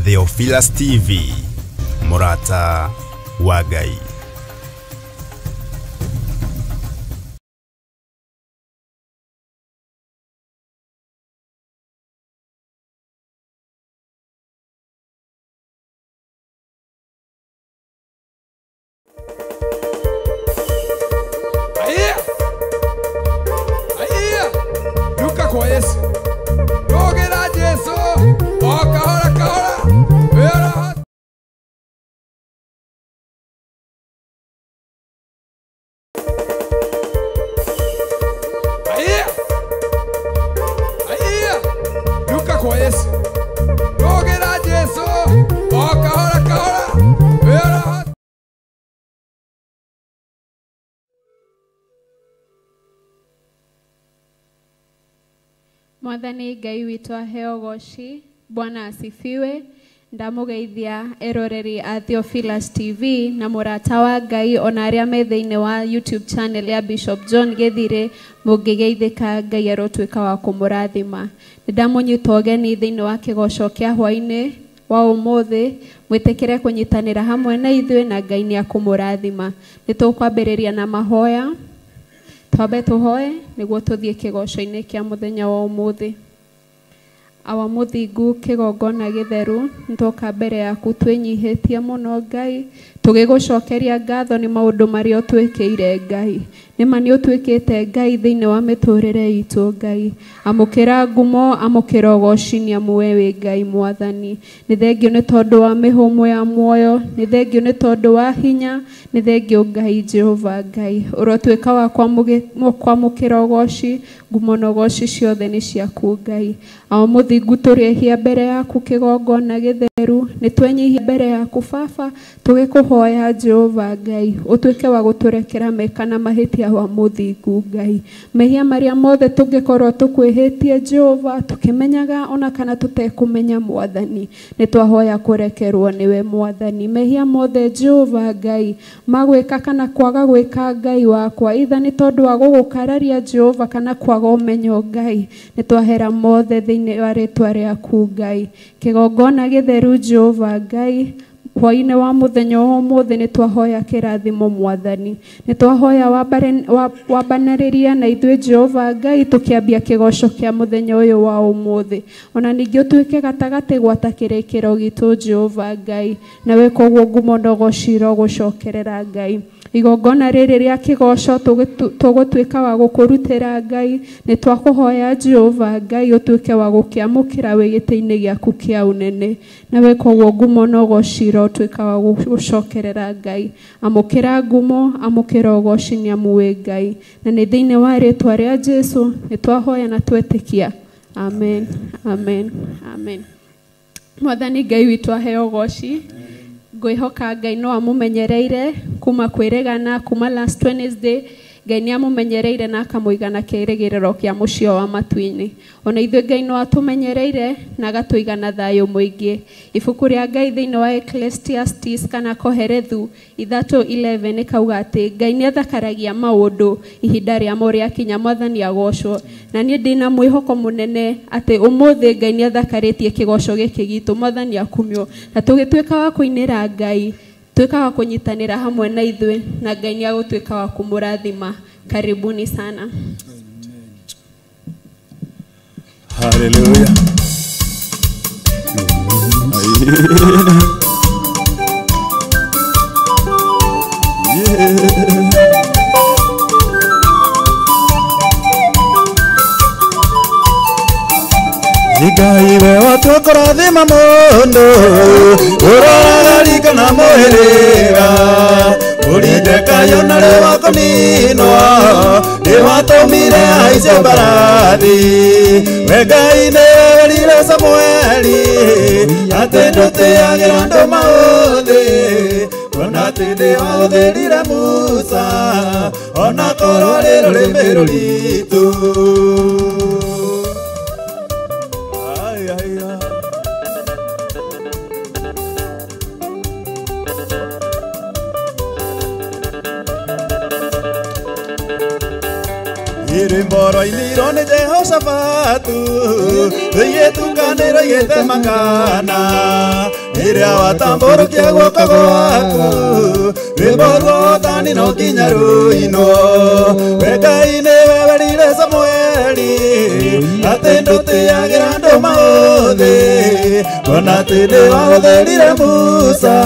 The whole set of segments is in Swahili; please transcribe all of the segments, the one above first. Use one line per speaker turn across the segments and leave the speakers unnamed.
Theophilus TV, Murata wa Ngai.
Nunca conheço. Jogueira disso. Ó, kahora, kahora. Vera. Aí. Nunca conheço. Jogueira disso. Ó, kahora, kahora. Vera.
Mwathani Ngai witũ aheo goci. Bwana asifiwe. Ndamugeithia eroreri a Theophilus TV na Murata wa Ngai ona arĩa me thĩinĩ wa YouTube channel ya Bishop John Githire mũngĩgeithĩka Ngai arotwĩka wa kũmũrathima. Nĩndamũnyita ũgeni thĩinĩ wa kĩgoco kĩa hwainĩ wa ũmũthĩ, mwĩtĩkĩre kũnyitanĩra hamwe na ithuĩ na Ngai nĩ akũmũrathima. Nĩtũkwambĩrĩria na mahoya. Twambe tũhoe nĩguo tũthiĩ kĩgoco-inĩ kĩa mũthenya wa ũmũthĩ. Awa mũthingu kĩgongona gĩtheru, nĩtwoka mbere yaku twĩnyihĩtie mũno Ngai, tũgĩgũcokeria ngatho nĩ maũndũ marĩa ũtwĩkĩire Ngai. Nĩma nĩ ũtwĩkĩte Ngai thĩinĩ wa mĩtũrĩre itũ Ngai. Amũkĩra ngumo, amũkĩra ũgoci nĩ amu we wĩ Ngai Mwathani. Nĩ thengio nĩ tondũ wa mĩhũmũ ya muoyo, nĩ thengio nĩ tondũ wa hinya, nĩ thengio Ngai Jehova Ngai. Ũrotwĩka wa kwamũkĩra ũgoci, ngumo na ũgoci ciothe nĩ ciaku Ngai. Awa mũthingu tũrĩhia mbere yaku kĩgongona gĩtheru, nĩ twenyihia mbere yaku Baba, tũgĩkũhoya Jehova Ngai, ũtwĩke wa gũtũrekera meka na mahĩtia wa mũthingu Ngai. Mehia marĩa mothe tũngĩkorwo tũkwĩhĩtie Jehova, tũkĩmenyaga ona kana tũtekũmenya Mwathani, nĩ twahoya kũrekerwo nĩwe Mwathani. Mehia mothe Jehova Ngai, magwĩka kana kwaga gwĩka Ngai wakwa, itha nĩ tondũ wa gũgũkararia Jehova kana kwaga ũmenyo Ngai, nĩ twahera mothe thĩinĩ wa rĩtwa rĩaku Ngai. Kĩgongona gĩtheru Jehova Ngai, hwainĩ wa mũthenya wa ũmũthĩ nĩ twahoya kĩrathimo Mwathani. Nĩ twahoya wambanĩrĩria na ithuĩ Jehova Ngai, tũkĩambia kĩgoco kĩa mũthenya ũyũ wa ũmũthĩ. Ona ningĩ ũtuĩke gatagatĩ gwata kĩrĩkĩro gitũ Jehova Ngai, na wĩka ũguo ngumo na ũgoci gũcokerera Ngai. Igongona rĩrĩ rĩa kĩgoco tũgũtuĩka wa gũkũrutĩra Ngai, nĩ twakũhoya Jehova Ngai ũtuĩke wa gũkĩamũkĩra wĩ gĩtĩ-inĩ gĩaku kĩa ũnene, na wĩka ũguo ngumo na ũgoci ũtuĩka wa gũcokerera Ngai. Amũkĩra ngumo, amũkĩra ũgoci nĩ amu wĩ Ngai, na nĩ thĩinĩ wa rĩtwa rĩa Jesu nĩ twahoya na twetĩkia. Amen, amen, amen. Mwathani Ngai witũ aheo goci. Ngwĩhoka Ngai no amũmenyereire kuma kwĩrĩgana, kuma last Wednesday, Ngai nĩ amũmenyereire na akamũigana kĩĩrĩgĩrĩro kĩa mũcio wa matu-inĩ. Ona ithuĩ Ngai no atũmenyereire na agatũigana thayũ mũingĩ. Ibuku rĩa Ngai thĩinĩ wa Ecclesiastes kana Koherethu 3:11 ĩkauga atĩ Ngai nĩ athakaragia maũndũ ihinda rĩamo rĩakinya, Mwathani agocwo. Na niĩ ndĩna mwĩhoko mũnene atĩ ũmũthĩ Ngai nĩ athakarĩtie kĩgoco gĩkĩ gitũ, Mwathani akumio. Na tũgĩtuĩka wa kũinĩra Ngai, tuĩka wa kũnyitanĩra hamwe na ithuĩ, na Ngai nĩ agũtuĩka wa kũmũrathima. Karibuni sana.
Hallelujah. Ngai we watũkũrathima mũndũ, ũroragarika na mũhĩrĩga, ũrinde kayo na rĩwa kũninwo, nĩwatũmire haice mbarathi. We Ngai nĩ werire Samũeli atĩ ndũtĩagĩra andũ maũthĩ, ona atĩ nĩwahũthĩrire Musa, ona korwo rĩ rũrĩmĩ rũritũ. Irimboro iniro ni Jehoshafatu Yetukaniro yetemangana Iria watamboro kia guoko gwaku Rimboro tani no kinyaru ino Weka ine wewerire Samueli Atendo te agirando maothe Ona tene waotherire Musa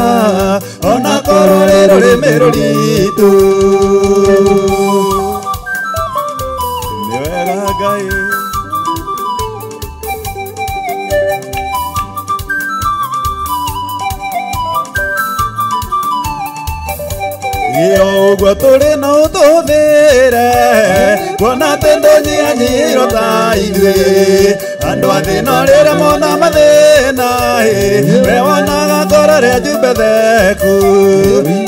Ona kororero remero ritu Niwega Ngai Iyo ugwa turi no tuthire Kuona tendo nyiro ta ithuĩ Andũ athĩna rĩrĩa mona mathĩna We wonaga ngoro rĩa njumbe theku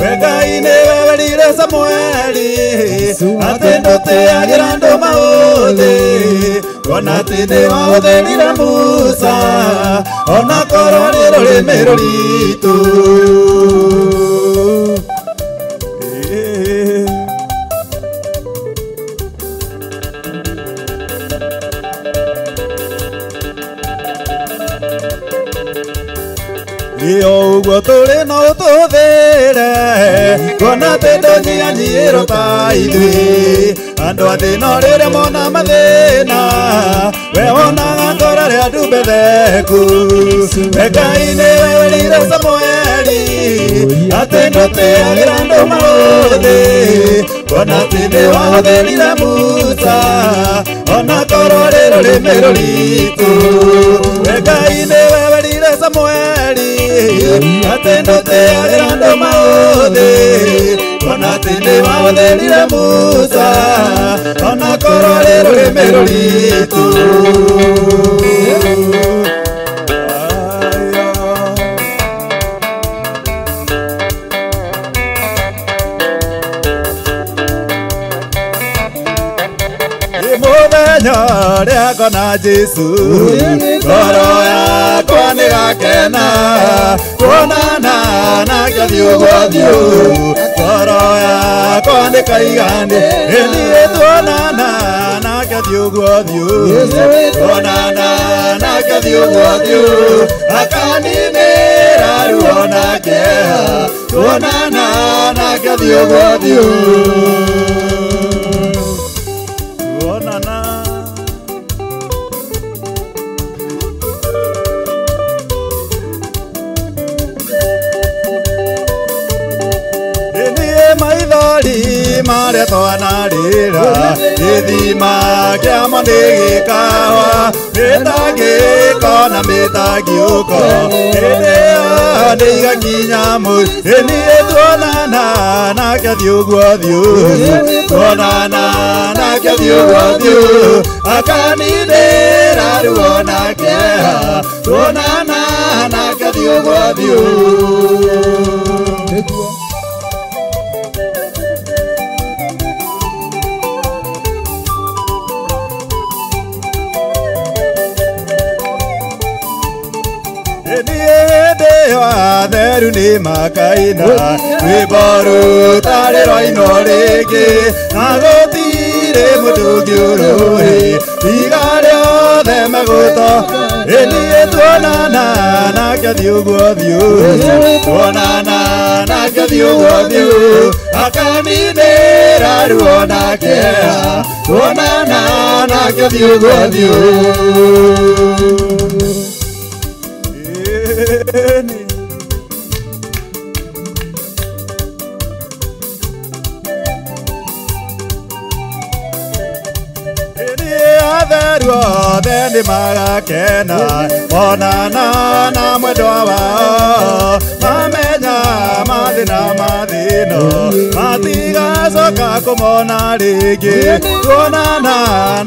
We Ngai nĩ wewerire Samueli Atĩ ndũtĩagĩra andũ maũthĩ Kuona atĩ nĩ wahũthĩrire Musa Ona korwo nĩ rũrĩmĩ rũritũ Iyo ugwo turi no tuthire Kuona tendo nyiro ta ithuĩ Andũ athĩna rĩrĩa mona mathĩna We wonaga ngoro rĩa njumbe theku We Ngai nĩ wewerire Samueli Atĩ ndũtĩagĩra andũ maũthĩ Kuona atĩ nĩ wahũthĩrire Musa Ona korwo rĩ rũrĩmĩ rũritũ We Ngai nĩ wewerire Samueli Atĩ ndũtĩagĩra andũ maũthĩ Kuona atĩ nĩ wahũthĩrire Musa Ona korwo rĩ rũrĩmĩ rũritũ Mũthenya rĩa ngona Jesu ngoro yakwa nĩ gakena kuonana nake thiũ gwa thiũ ngoro yakwa nĩ kaigane niĩ tuonana nake thiũ gwa thiũ tuonana nake thiũ gwa thiũ akaninĩra ruo na kĩeha tuonana nake thiũ gwa thiũ Maria twanarĩra gĩthima kĩamo nĩgĩkawa mĩtangĩko na mĩtangiũko hĩndĩ ĩyo nĩigakinya mũico niĩ tuonana nake thiũ gwa thiũ tuonana nake thiũ gwa thiũ akaninĩra ruo na kĩeha tuonana nake thiũ gwa thiũ Atheru nĩ makaina rwĩmbo rũtarĩ ino rĩngĩ na gũtirĩ mũndũ ũngĩũrũĩ iga rĩothe magũto niĩ tuonana nake thiũ gwa thiũ tuonana nake thiũ gwa thiũ akaninĩra ruo na kĩeha tuonana nake thiũ gwa thiũ Othe nĩ magakena onana na mwendwa wao mamenya mathĩna mathĩno matigacoka kũmona rĩngĩ tuonana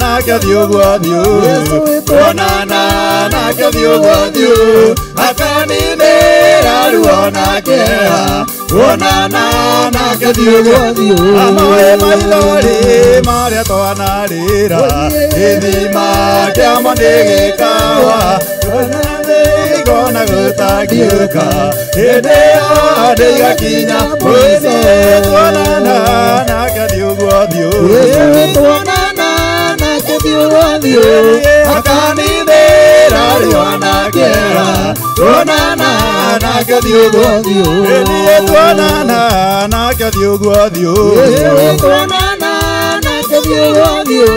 nake thiũ gwa thiũ tuonana nake thiũ gwa thiũ akaninĩra ruo na kĩeha tuonana nake thiũ gwa thiũ amoĩ maithori marĩa twanarĩra gĩthima kĩamo nĩgĩkawa tuonana gũtagiũka hĩndĩ ĩyo ndĩgakinya mũico tuonana nake thiũ gwa thiũ tuonana akanithira riona kera tuonana nake thiugo thiu niĩ tuonana nake thiugo thiu tuonana nake thiugo thiu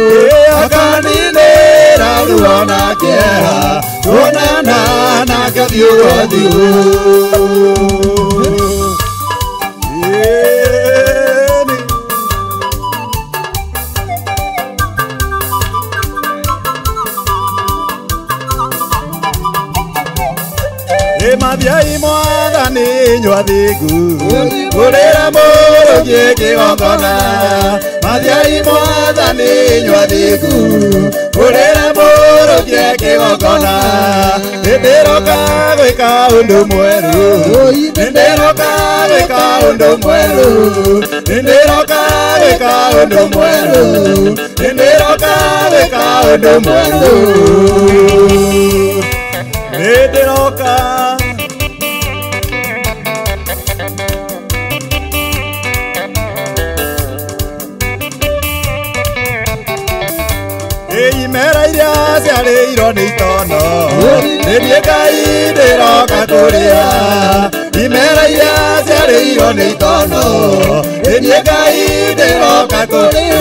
akanithira riona kera tuonana nake thiugo thiu Mathiai mwathani nyuathiku urira murugie kigongona Mathiai mwathani nyuathiku urira murugie kigongona Nindiroka gwika undu mweru Nindiroka gwika undu mweru Nindiroka gwika undu mweru Nindiroka gwika undu mweru Nindiroka Imera iria ciarĩirwo nĩ itono nĩniĩ Ngai ndĩroka kũrĩa Imera iria ciarĩirwo nĩ itono nĩniĩ Ngai ndĩroka kũrĩa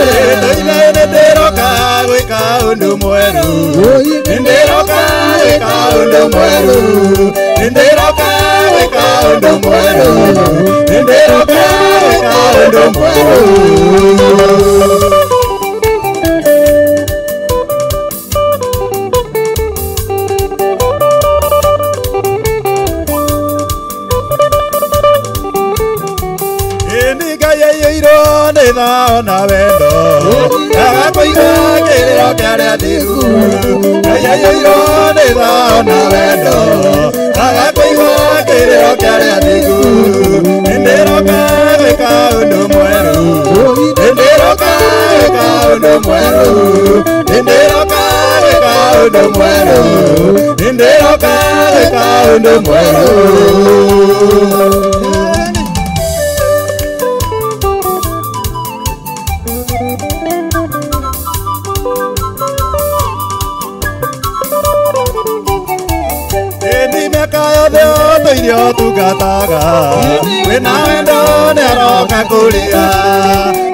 Nĩndĩroka gwĩka ũndũ mwerũ Nĩndĩroka gwĩka ũndũ mwerũ Nĩndĩroka gwĩka ũndũ mwerũ Nĩndĩroka gwĩka ũndũ mwerũ na wendo agakoiga kĩrĩro kĩarĩa thiru ayaiyũirwo nĩ thao na wendo agakoiga kĩrĩro kĩarĩa thiru nĩndĩroka gwĩka ũndũ mwerũ nĩndĩroka gwĩka ũndũ mwerũ nĩndĩroka gwĩka ũndũ mwerũ nĩndĩroka gwĩka ũndũ mwerũ Yo tugataga wena wendo neroka kuria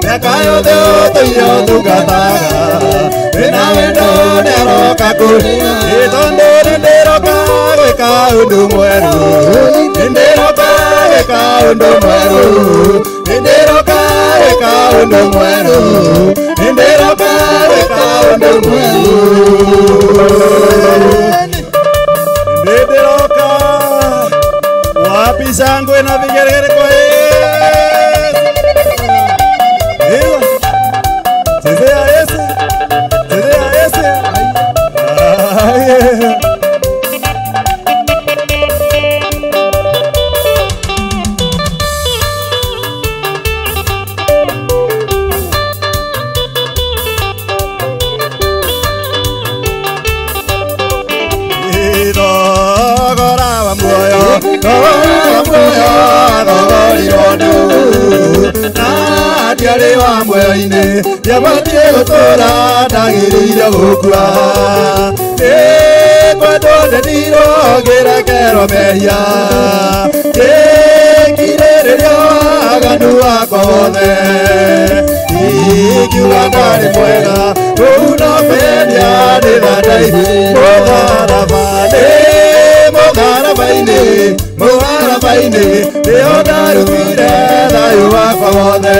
nekayo yo tugataga wena wendo neroka kuria itondo nderoka gwika undu mweru nderoka gwika undu mweru nderoka gwika undu mweru nderoka gwika undu mweru nderoka wapi sangwe na vigeregere kwa Yesu chezea Yesu chezea Yesu Ndiarĩ wa muoyo-inĩ ndiabatiĩ gũtũũra ndagĩrĩire gũkua kwendwo ndendirwo ngĩrekerwo mehia ngĩkirĩrĩria waganu wakwa wothe ingiuga ndarĩ mwega kũu no kwendĩa ndĩthandaihu mũtharaba-inĩ nĩho ndarutire thayũ wakwa wothe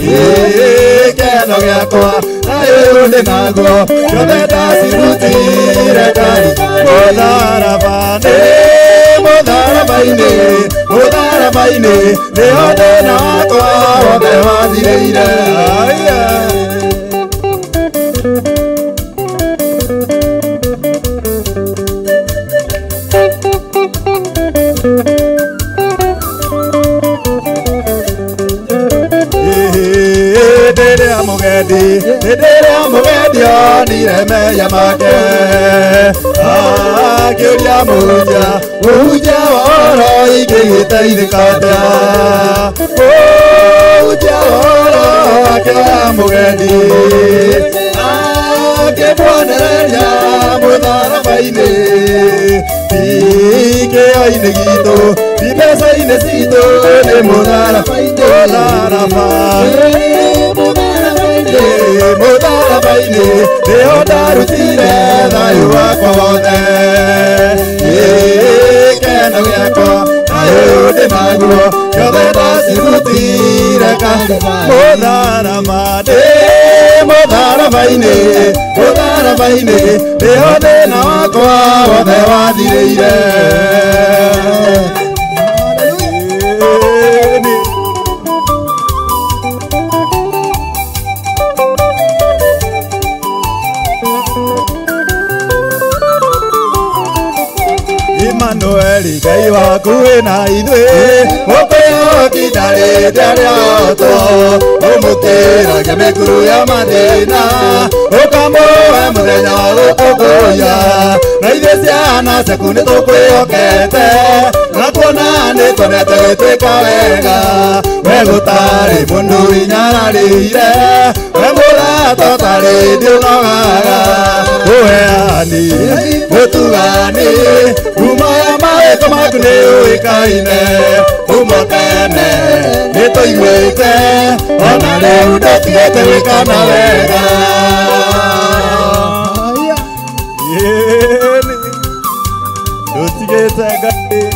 gĩkeno gĩakwa thayũ ũyũ ndĩ naguo ciothe ndacirutire Ngai mũtharaba-inĩ nĩho thĩna wakwa wothe wathirĩire Ndĩrĩa mũgendi onire meya make akĩũria mũhunjia mũhunjia wa ũhoro ingĩgĩteithĩka atĩa mũhunjia wa ũhoro akĩoya mũgendi akĩmuonereria mũtharaba-inĩ ikĩo-inĩ gitũ ti mbeca-inĩ citũ nĩ mũtharaba-inĩ mũtharaba-inĩ nĩho ndarutire thayũ wakwa wothe gĩkeno gĩakwa thayũ ndĩ naguo gĩothe ndacirutire mũtharaba-inĩ nĩho thĩna wakwa wothe wathirĩire Emmanueli Ngai waku wĩna ithuĩ mũkwĩhoki ndarĩ ndarĩoto ũmũkĩragia mĩkuru ya mathĩna ũkamũhe mũthenya wa gũkũngũiya na ithuĩ ciana ciaku nĩ tũkwĩhokete na kuona nĩ twonete gwĩtwĩka wega we gũtarĩ mũndũ inyararĩire we mũrata ũtarĩ ndĩũnogaga ũheani mũtugani umaya mawĩko maku nĩ ũĩkaine kuma tene nĩ tũiguĩte ona rĩu ndũtigĩte gwĩkana wega ndũtigĩte Ngai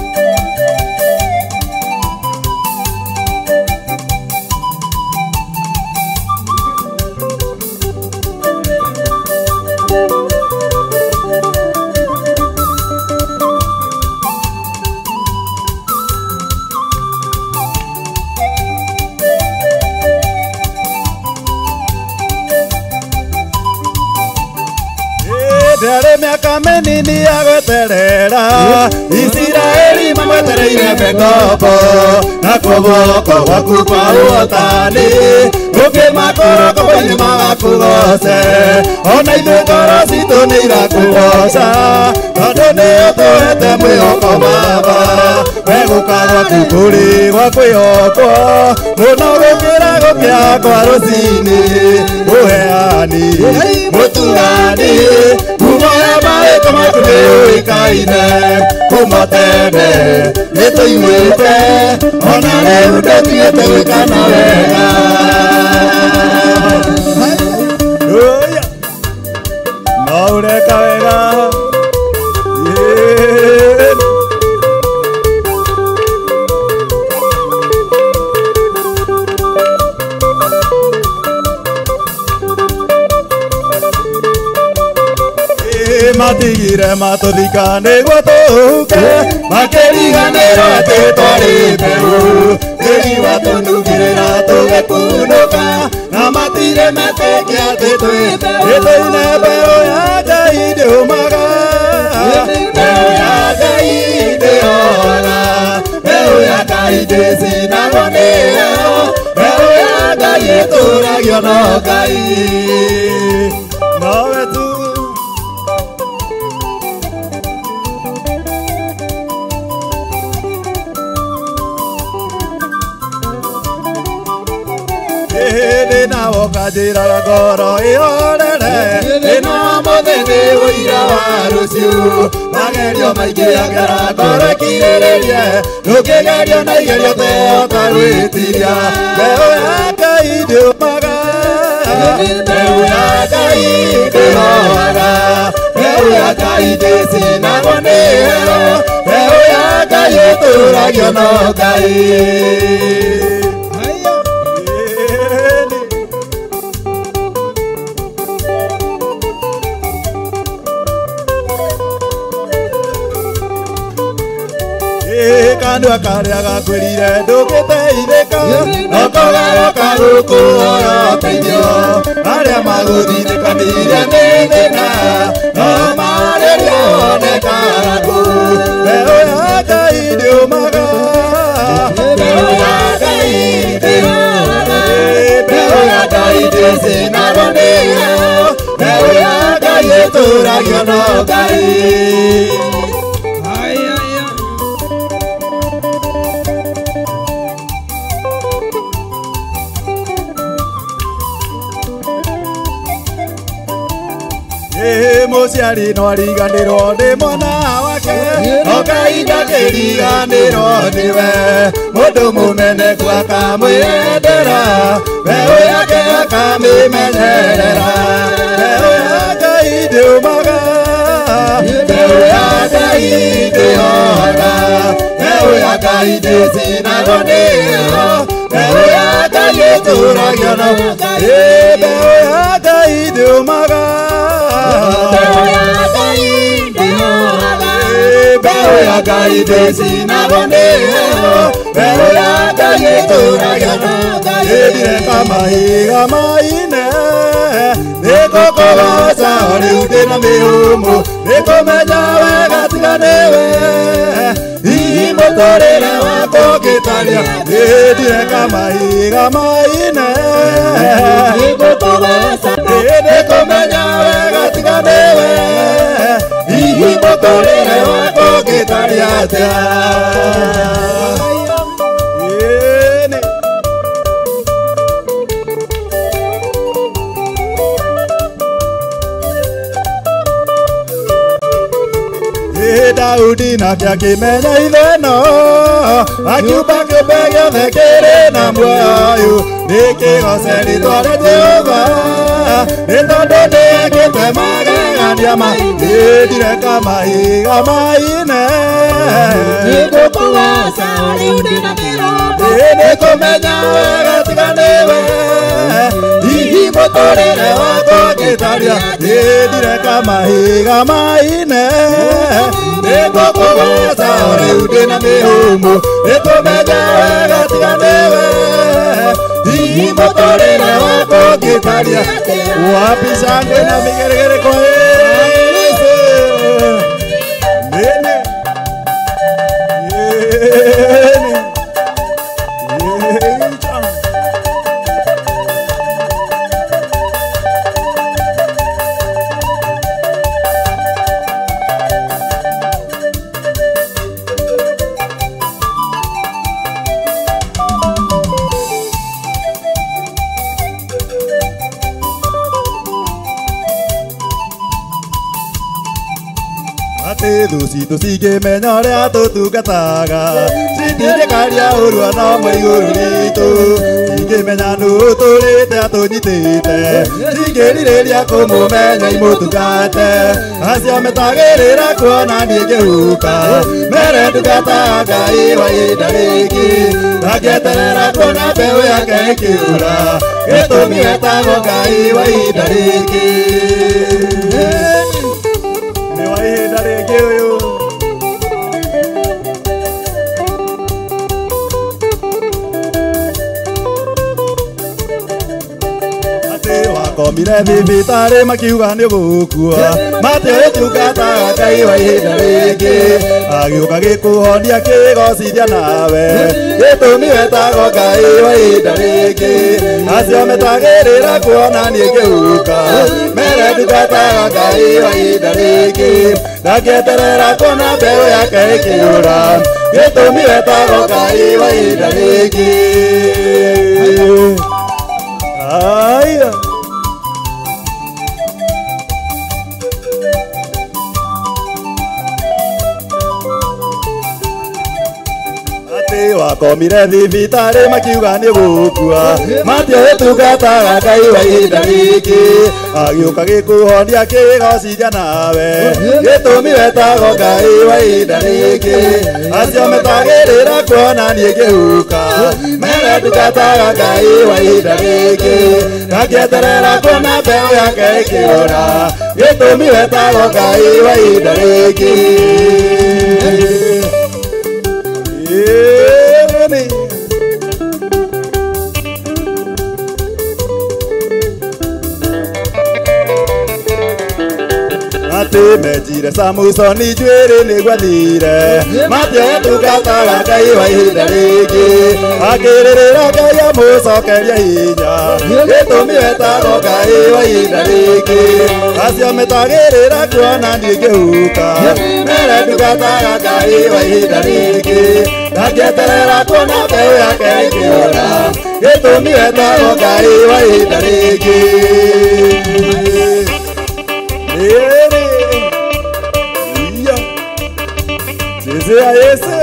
Ndere miaka mĩnini ya gweterera Isiraeli mamwetereire mĩkombo na guoko gwaku kwa ũhotani ũkĩmakora kombo-inĩ magakũgoce ona ithuĩ ngoro citũ nĩ irakũgoca tondũ nĩyo tũhete mwĩhoko Baba we gũka gwaku kũrĩ gwa kwĩhokwo mũno gũkĩra gũkĩakwa rũcinĩ ũheani mũtugani umaya mawĩko maku nĩ ũĩkaine kuma tene nĩ tũiguĩte ona rĩu ndũtigĩte gwĩkana wega no ũreka wega matigire matũthika nĩguo tũhuke makĩriganĩrwo atĩ twarĩ mbeũ tĩri watũnungĩrĩra tũgĩkunũka na matirĩ metĩkia atĩ twĩ gĩtũine mbeũ ya Ngai ndĩũmaga mbeũ ya Ngai ndĩoga mbeũ ya Ngai ndĩcinagwo nĩyo mbeũ ya Ngai ĩtũragio no Ngai nowe tu na wakajira ngoro ihorere ino mũthenya ũira wa rũciũ magerio maingĩ angĩra ngoro ĩkirĩrĩrie ndũngĩgerio na igerio tehota gwĩtiria mbeũ ya Ngai ndĩũmaga mbeũ ya Ngai ndĩhoaga mbeũ ya Ngai ndĩcinagwo nĩyo mbeũ ya Ngai ĩtũragio no Ngai kandu akarĩa gakwĩrire ndũngĩteithĩka nokogaroka gũkũhoya ũteithio arĩa magũthithĩkanĩire nĩ thĩna no marĩria onekaga kũ mbeũ ya Ngai ndĩũmaga mbeũ ya Ngai ndĩhoaga mbeũ ya Ngai ndĩcinagwo nĩyo mbeũ ya Ngai ĩtũragio no Ngai mũciari no ariganĩrwo nĩ mwana wake o kahinda kĩriganĩrwo nĩwe mũndũ mũmeneku akamwendera mbeũ yake akamĩmenyerera mbeũ ya Ngai ndĩũmaga mbeũ ya Ngai ndĩhoraga mbeũ ya Ngai ndĩcinagwo nĩyo mbeũ ya Ngai ĩtũũragio no mbeũ ya Ngai ndĩũmaga mbeũ ya Ngai ndĩhoraga mbeũ ya Ngai ndĩcinagwo nĩyo mbeũ ya Ngai ĩtũũragio no ĩthire ta mahiga maine nĩngũkũgoca o rĩu ndĩna mĩhũmũ nĩngũmenya wega tiga nĩwe hihi mũtũrĩre wakwa ũngĩtaria ĩthire ta mahiga maine nĩngũmenya wega tiga nĩwe hihi mũtũrĩre wakwa ũngĩtaria atĩa Daudi nake akĩmenya ithe no akiuga kĩũmbe gĩothe kĩrĩ na muoyo nĩ kĩgoce rĩĩtwa rĩa Jehova nĩ tondũ nĩekĩte magegania mathĩndire kamahiga maine nĩngũkũgoca rĩu ndĩna mĩromo nĩngũmenya wega tiga nĩwe hihi mũtũrĩre wakwa ũngĩtaria ndĩndire kamahiga maine nĩngũkũgoca rĩu ndĩna mĩhũmũ nĩngũmenya wega tiga nĩwe hihi mũtũrĩre wakwa ũngĩtaria wapi shangwe na mĩgeregere thũ citũ cingĩmenya ũrĩa tũtungataga citingĩkaria ũrua no igũrũ ritũ cingĩmenya nũũ tũrĩte atũnyitĩte cingĩrirĩria kũmũmenya imũtungate acio metagĩrĩra kuona niĩ ngĩhuka mere ndungataga Ngai wa ihinda rĩngĩ ngangĩeterera kuona mbeũ yake ĩkĩũra gĩtũmi wetagwo Ngai wa ihinda rĩngĩ ihinda rĩngĩ ũyũ atĩ wakomire thibitarĩ makiuga nĩ gũkua matĩoĩ tungataga Ngai wa ihinda rĩngĩ agĩũka gĩkũhonia kĩgocithia nawe gĩtũmi wetagwo Ngai wa ihinda rĩngĩ acio metagĩrĩra kuona niĩ ngĩhuka mere ndungataga Ngai wa ihinda rĩngĩ ngangĩeterera kuona mbeũ yake ĩkĩũra gĩtũmi wetagwo Ngai wa ihinda rĩngĩ wakomire thibitarĩ makiuga nĩ gũkua matĩoĩ tungataga Ngai wa ihinda rĩngĩ agĩũka gĩkũhonia kĩgocithia nawe gĩtũmi wetagwo Ngai wa ihinda rĩngĩ acio metagĩrĩra kuona niĩ ngĩhuka mere ndungataga Ngai wa ihinda rĩngĩ ngangĩeterera kuona mbeũ yake ĩkĩũra gĩtũmi wetagwo Ngai wa ihinda rĩngĩ menjire Samusoni njuĩrĩ nĩguo athire matĩoĩ tungataga Ngai wa ihinda rĩngĩ akĩrĩrĩra Ngai amũcokeria hinya gĩtũmi wetagwo Ngai wa ihinda rĩngĩ acio metagĩrĩra kuona niĩ ngĩhuka mere ndungataga Ngai wa ihinda rĩngĩ ngangĩeterera kuona mbeũ yake ĩkĩũra gĩtũmi wetagwo Ngai wa ihinda rĩngĩ Ese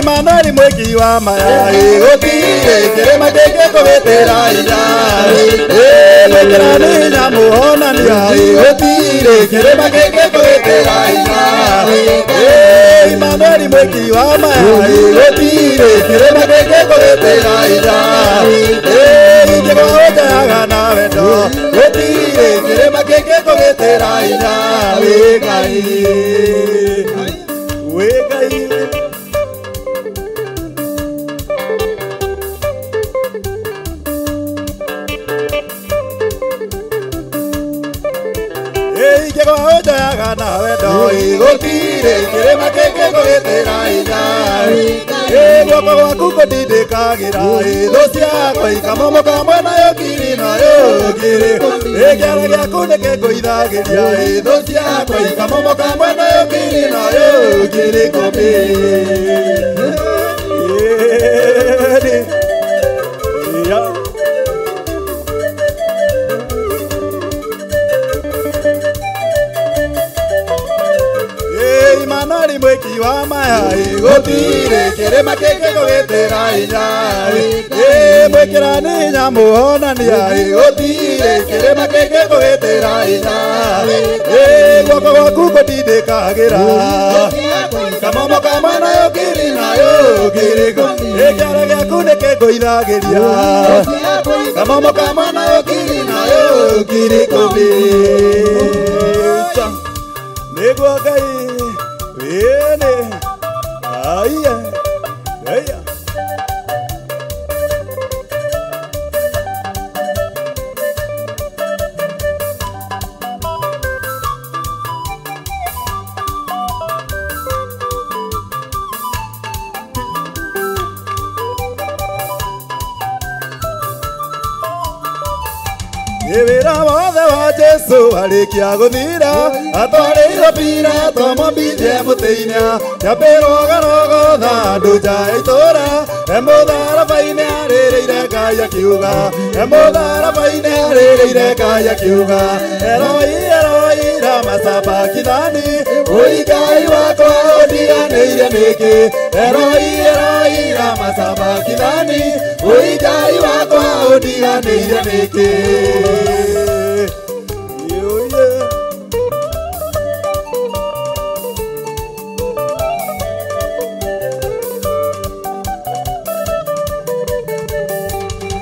Manari mweki wa maya gotire kirema keke kobetera ira mwekera ninya muhonania gotire kirema keke kobetera ira Manari mweki wa maya gotire kirema keke kobetera ira njego ojaga na wendo gotire kirema keke kobetera ira wegai Ojaga na wendo igotire kirema keke kobetera ira guoko gwaku kundindikagira tho ciakwa ikamomoka mwena yokiri nayo kiri kiara giaku nikingũithagiria tho ciakwa ikamomoka mwena yokiri nayo kiri komi Manari mweki wa maya gotire kirema keke kobetera ira mwekera ninya muhonania gotire kirema keke kobetera ira guoko gwaku kundindikagira kamomoka mwena yokiri nayo kiriko kiara giaku nikingũithagiria kamomoka mwena yokiri nayo kiriko niguo Ngai Viene, ay, ay, ay. Evera wothe wa Jesu arikia guthira atwareirwo pira twamwambithie mũtĩ-inĩ nyambĩrũgarogotha andũ nja ya itũũra mũtharaba-inĩ arĩrĩire Ngai akiuga mũtharaba-inĩ arĩrĩire Ngai akiuga Eloi Eloi lama sabakithani oi Ngai wakwa ũndiganĩire nĩkĩ Eloi Eloi lama sabakithani oi Ngai wakwa ũndiganĩire nĩkĩ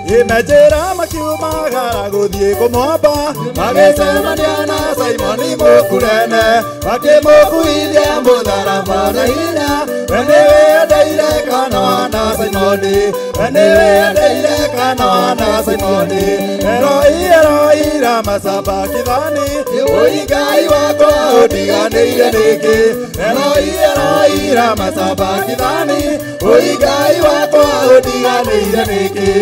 Imejera makiumagara guthie kumwamba magicemania na Simoni Mũkurene makĩmũkuithia mũtharaba na hinya we nĩwe endeire kana wana Simoni we nĩwe endeire kana wana Simoni Eloi Eloi lama sabakithani oi Ngai wakwa ũndiganĩire nĩkĩ Eloi Eloi lama sabakithani oi Ngai wakwa ũndiganĩire nĩkĩ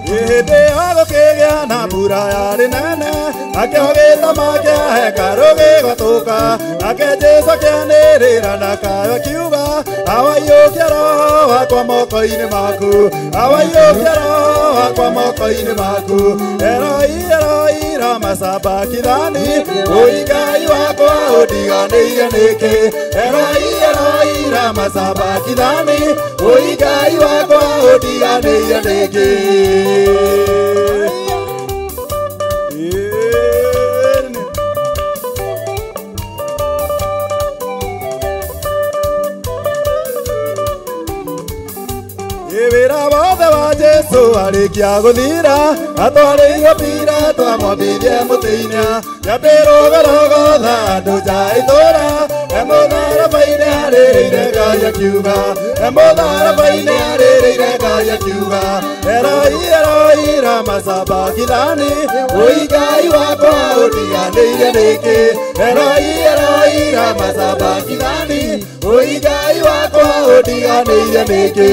Hĩndĩ ya gũkĩgĩa na mbura yarĩ nene akĩhogĩta makĩa hekarũ gĩgũtũka nake Jesũ akĩanĩrĩra na kayo akiuga awaiyũkia roho wakwa moko-inĩ maku awaiyũkia roho wakwa moko-inĩ maku Eloi Eloi lama sabakithani oi Ngai wakwa ũndiganĩire nĩkĩ Eloi Eloi lama sabakithani oi Ngai wakwa ũndiganĩire nĩkĩ Wĩra wothe wa Jesu arĩkia gũthira atwarĩirwo pira twamwambithie mũtĩ-inĩ nyambĩrũgarogotha andũ nja ya itũũra Emodara baine arere gaya kiuga Emodara baine arere gaya kiuga Eroi ramasaba kilani Oigai wakwa odiganeire niki Eroi ramasaba kilani Oigai wakwa odiganeire niki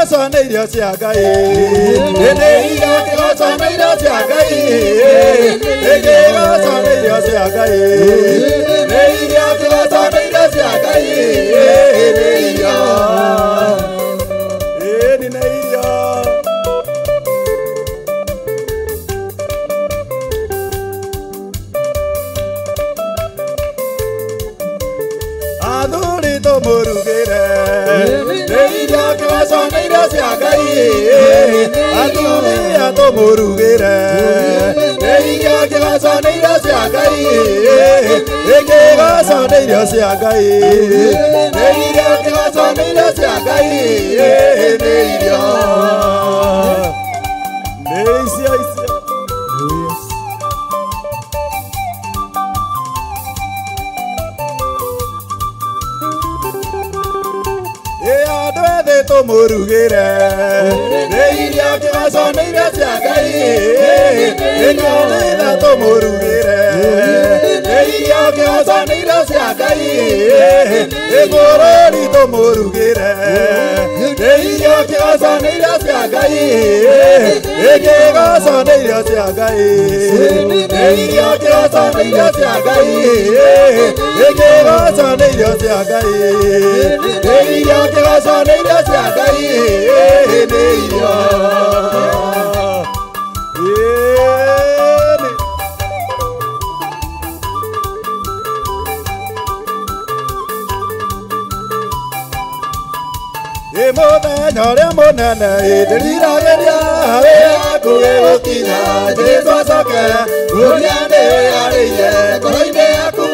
Soneirio siagai, eneiga que soneirio siagai, eneiga soneirio siagai, eneiga que soneirio siagai, eneiga, eneiga. Adorito morugere, eneiga que soneirio siagai, adorito morugere, eneiga que soneirio siagai, eneiga soneirio siagai, eneiga que soneirio siagai, eneiga. Neisia. Morugere, neiria que soneira siagai, engalida to morugere, neiria que soneira siagai, egorori to morugere, neiria que soneira siagai, egega soneira siagai, neiria que soneira siagai, egega soneira siagai, neiria que soneira siagai. Emoda monana edira geria kuwe okina Jesus oka uriane ariye koine aku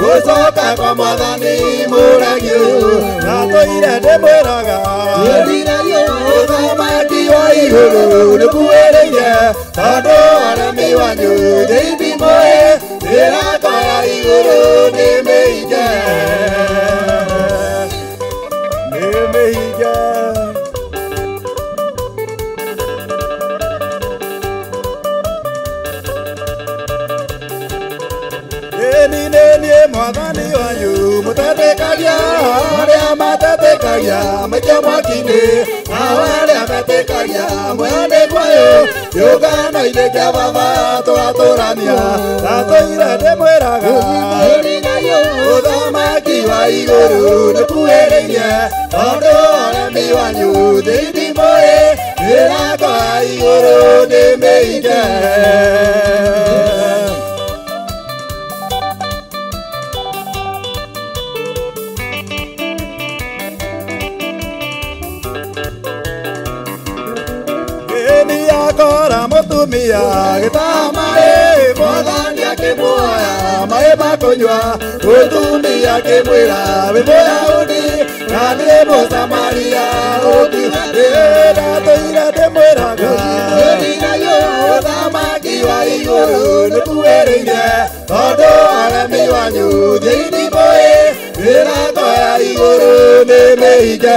usoka komadani muragyo natoira demeraga edira yo tamaki waiguru nukuereya tado arami wanyu debi moe era kaya iguru nemeija Mwadhani wanyu mutatekagia aria matatekagia makiamakine awaria matekagia mwene kwayo yogana ilekia baba twatorania atoira demweraga uthamaki wa iguru nukuereirie tondu aremi wanyu thithi moe mirako ya iguru nimeige. Kora mutumia gitamae mwathani akimwoya mae makunywa mutumia kimwira wimoya udi na ni musamaria ndatoira ndimwiraga uthamaki wa iguru nikuereirie tondu aremi wanyu thiini moe mirako ya iguru nimeige.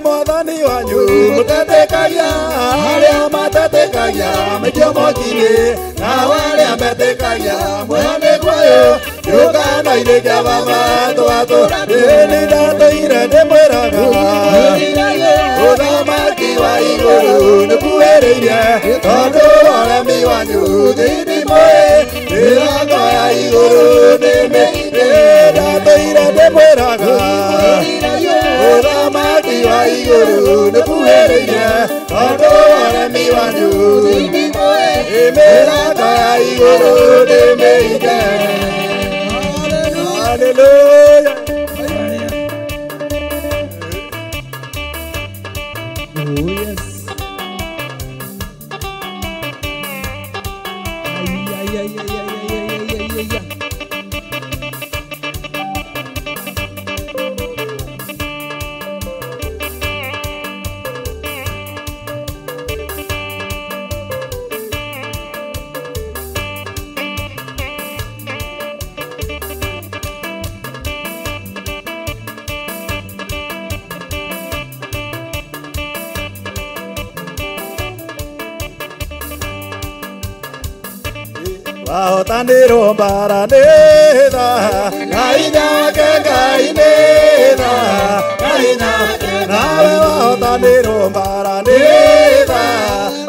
Mwathani wanyu mutatekagia aria matatekagia makiamokine na waria metekagia mwene kwayo yogana ilekia baba twatora ni ndatoire ndimwiraga uthamaki wa iguru nikuereirie tondu aremi wanyu thiini moe mirako ya iguru nimeige. Ndatoire ndimwiraga uthamaki wa iguru nikuereirie tondu aremi wanyu thiini moe mirako ya iguru nimeige. Hallelujah. Tanero baraneda, gaina ke gaineda, gaina nawe tanero baraneda,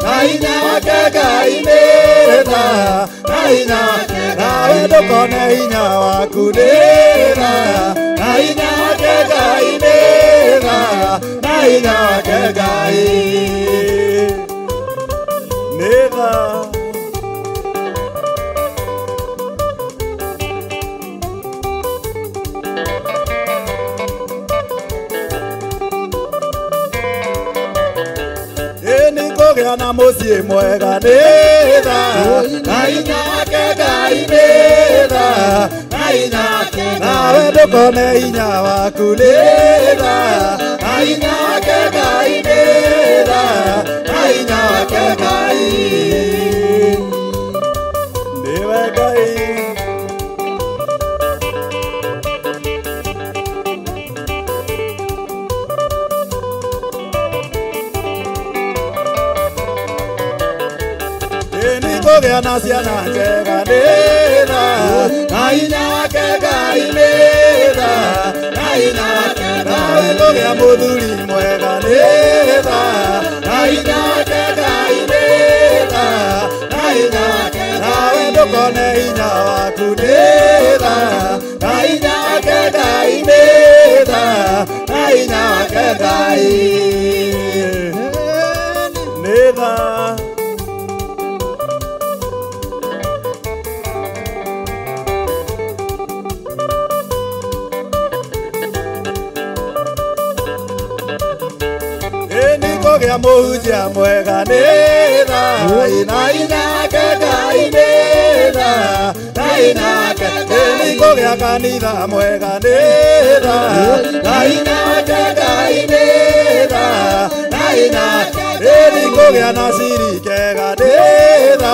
gaina ke gaineda, gaina nawe dokone inya wakuneda, gaina ke gaineda, gaina ke gaineda. Na musie mwega neda, gaina ke gaineda, gaina nawe ndukone hinya waku neda, gaina ke gaineda, gaina ke gai niwe gai. Na ciana njega neda, gaina ke gaineda, gaina nawe kũgĩa mũthuri mwega neda, gaina ke gaineda, gaina nawe ndũkone hinya waku neda, gaina ke gaineda, gaina ke gai neda. Kũgĩa mũhunjia mwega neda, gaina ke gaineda, gaina ke kũgĩa kanitha mwega neda, gaina ke gaineda, gaina kũgĩa na ciri kega neda,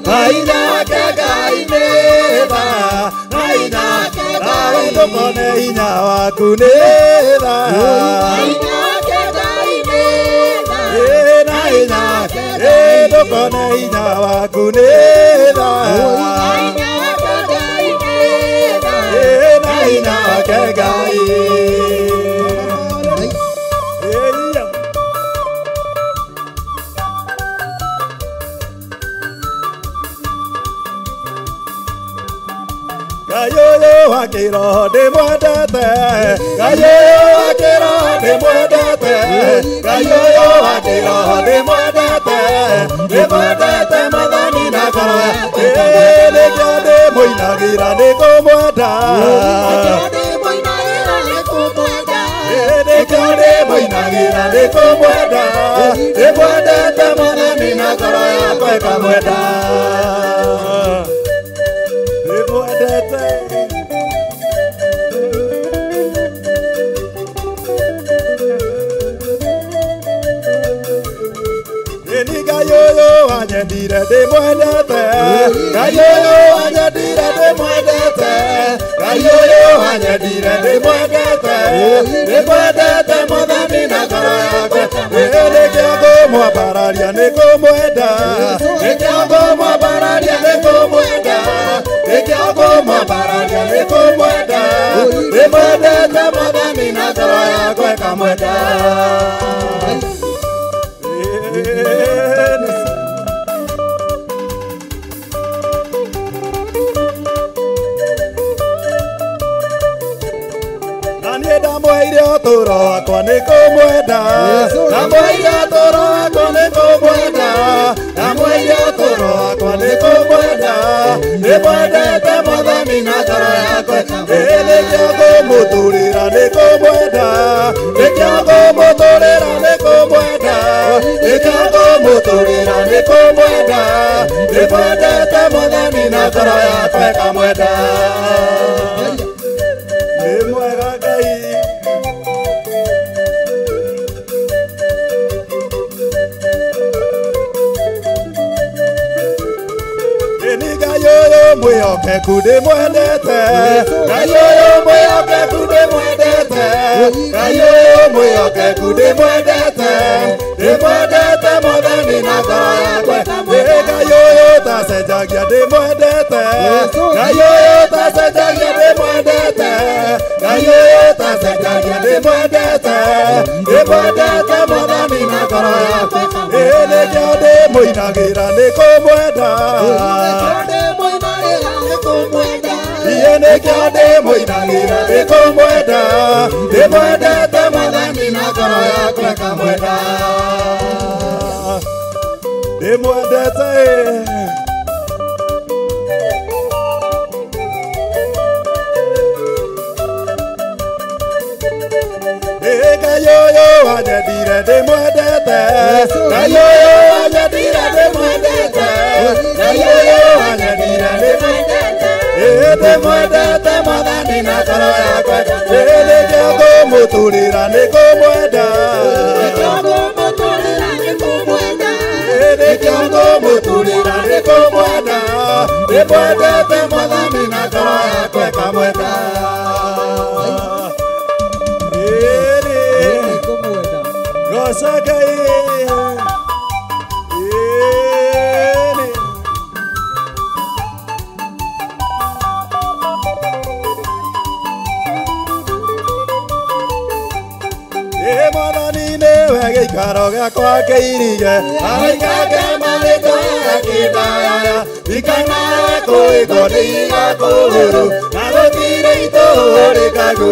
gaina ke gaineda, gaina nawe ndũkone hinya waku neda, ndũkone hinya waku neda, na hinya wake Ngai. Ngai ũyũ wa kĩroho ndĩmwendete, Ngai ũyũ wa kĩroho ndĩmwendete, Ngai ũyũ wa kĩroho ndĩmwendete, ndĩmwendete mathani na ngoro yakwa, nĩkĩo ndĩmũinagĩra nĩkũmwenda, nĩkĩo ndĩmũinagĩra nĩkũmwenda, ndĩmwendete mathani na ngoro yakwa ĩkamwenda. Ngai ũyũ wanyendire ndĩmwendete, Ngai ũyũ wanyendire ndĩmwendete, Ngai ũyũ wanyendire ndĩmwendete, ndĩmwendete mwathani na ngoro yakwa, nĩkĩo ngũmwambararia nĩkũmwenda, nĩkĩo ngũmwambararia nĩkũmwenda, nĩkĩo ngũmwambararia nĩkũmwenda, ndĩmwendete mwathani na ngoro yakwa ĩkamwenda. Ndamweire ũtũũro wakwa nĩkũmwenda, ndamweire ũtũũro wakwa nĩkũmwenda, ndamweire ũtũũro wakwa nĩkũmwenda, ndĩmwendete mwathani na ngoro yakwa, nĩkĩo ngũmũtũũrĩra nĩkũmwenda, nĩkĩo ngũmũtũũrĩra nĩkũmwenda, nikumwenda nimwendete muthoni na ngoro yakwa ikamwenda ni mwega Ngai Gayoyo mwihokeku ndimwendete Gayoyo mwihokeku ndimwendete Gayoyo mwihokeku ndimwendete ndimwendete muthoni na ngoro yakwa Gayoyo tacenjagia ndimwendete Gayoyo tacenjagia ndimwendete Gayoyo tacenjagia ndimwendete ndimwendete muthoni na ngoro yakwa nikio ndimũinagira nikumwenda iye nikio ndimũinagira nikumwenda ndimwendete muthoni na ngoro yakwa ikamwenda ndimwendete Gayoyo wanyendire ndimwendete Gayoyo wanyendire ndimwendete Gayoyo wanyendire ndimwendete ndimwendete muthoni na ngoro yakwa nikio ngũmũtũrĩra nikumwenda nikio ngũmũtũrĩra nikumwenda ndimwendete muthoni na ngoro yakwa ikamwenda Gosagai Mwathani nĩwe gĩikaro gĩakwa kĩirige araikage marĩtwa akĩndaya ikanaga kũĩgwo nĩ igakũgũrũ na gũtirĩ itũũ rĩkagu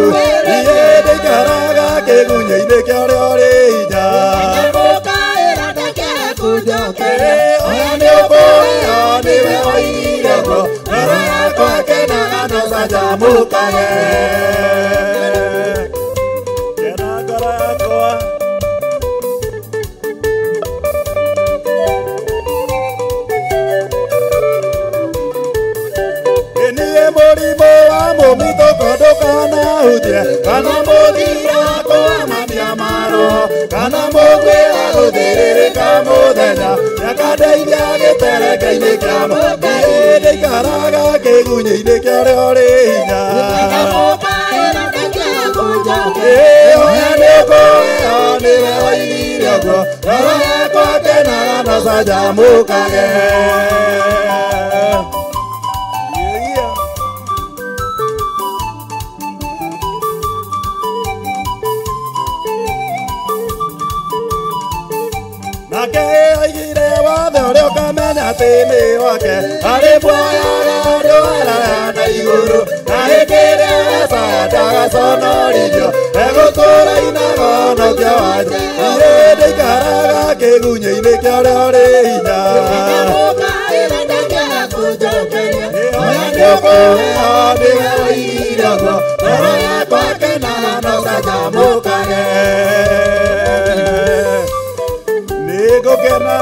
iye ndĩikaraga kĩgunyĩ-inĩ kĩa ũrĩa ũrĩ hinya oya nĩ ũkũheo nĩwe woigire ũguo ngoro yakwa kenaga no canjamũkage Mũrimũ wa mũmithũko ndũkanahutie kana mũthiro wa kũamania maroho kana mũguĩ wa gũthĩrĩrĩka mũthenya nĩakandeithia gĩterenge-inĩ kĩa mũtĩ ndĩikaraga kĩgunyĩ-inĩ kĩa ũrĩa ũrĩ hinya oya nĩ ũkũheo nĩwe woigire ũguo ngoro yakwa kenaga no canjamũkage nake oigire wothe ũrĩa ũkamenya atĩ nĩ wake arĩ muoyaga andũ araya na igũrũ na hĩndĩ ĩrĩa Jesaya ndagaconorithio egũtũũra inagonokia wanje iye ndĩikaraga kĩgunyĩ-inĩ kĩa ũrĩa ũrĩ hinya oya nĩ ũkũheo nĩwe woigire ũguo ngoro yakwa kenaga no canjamũkage nĩngũkena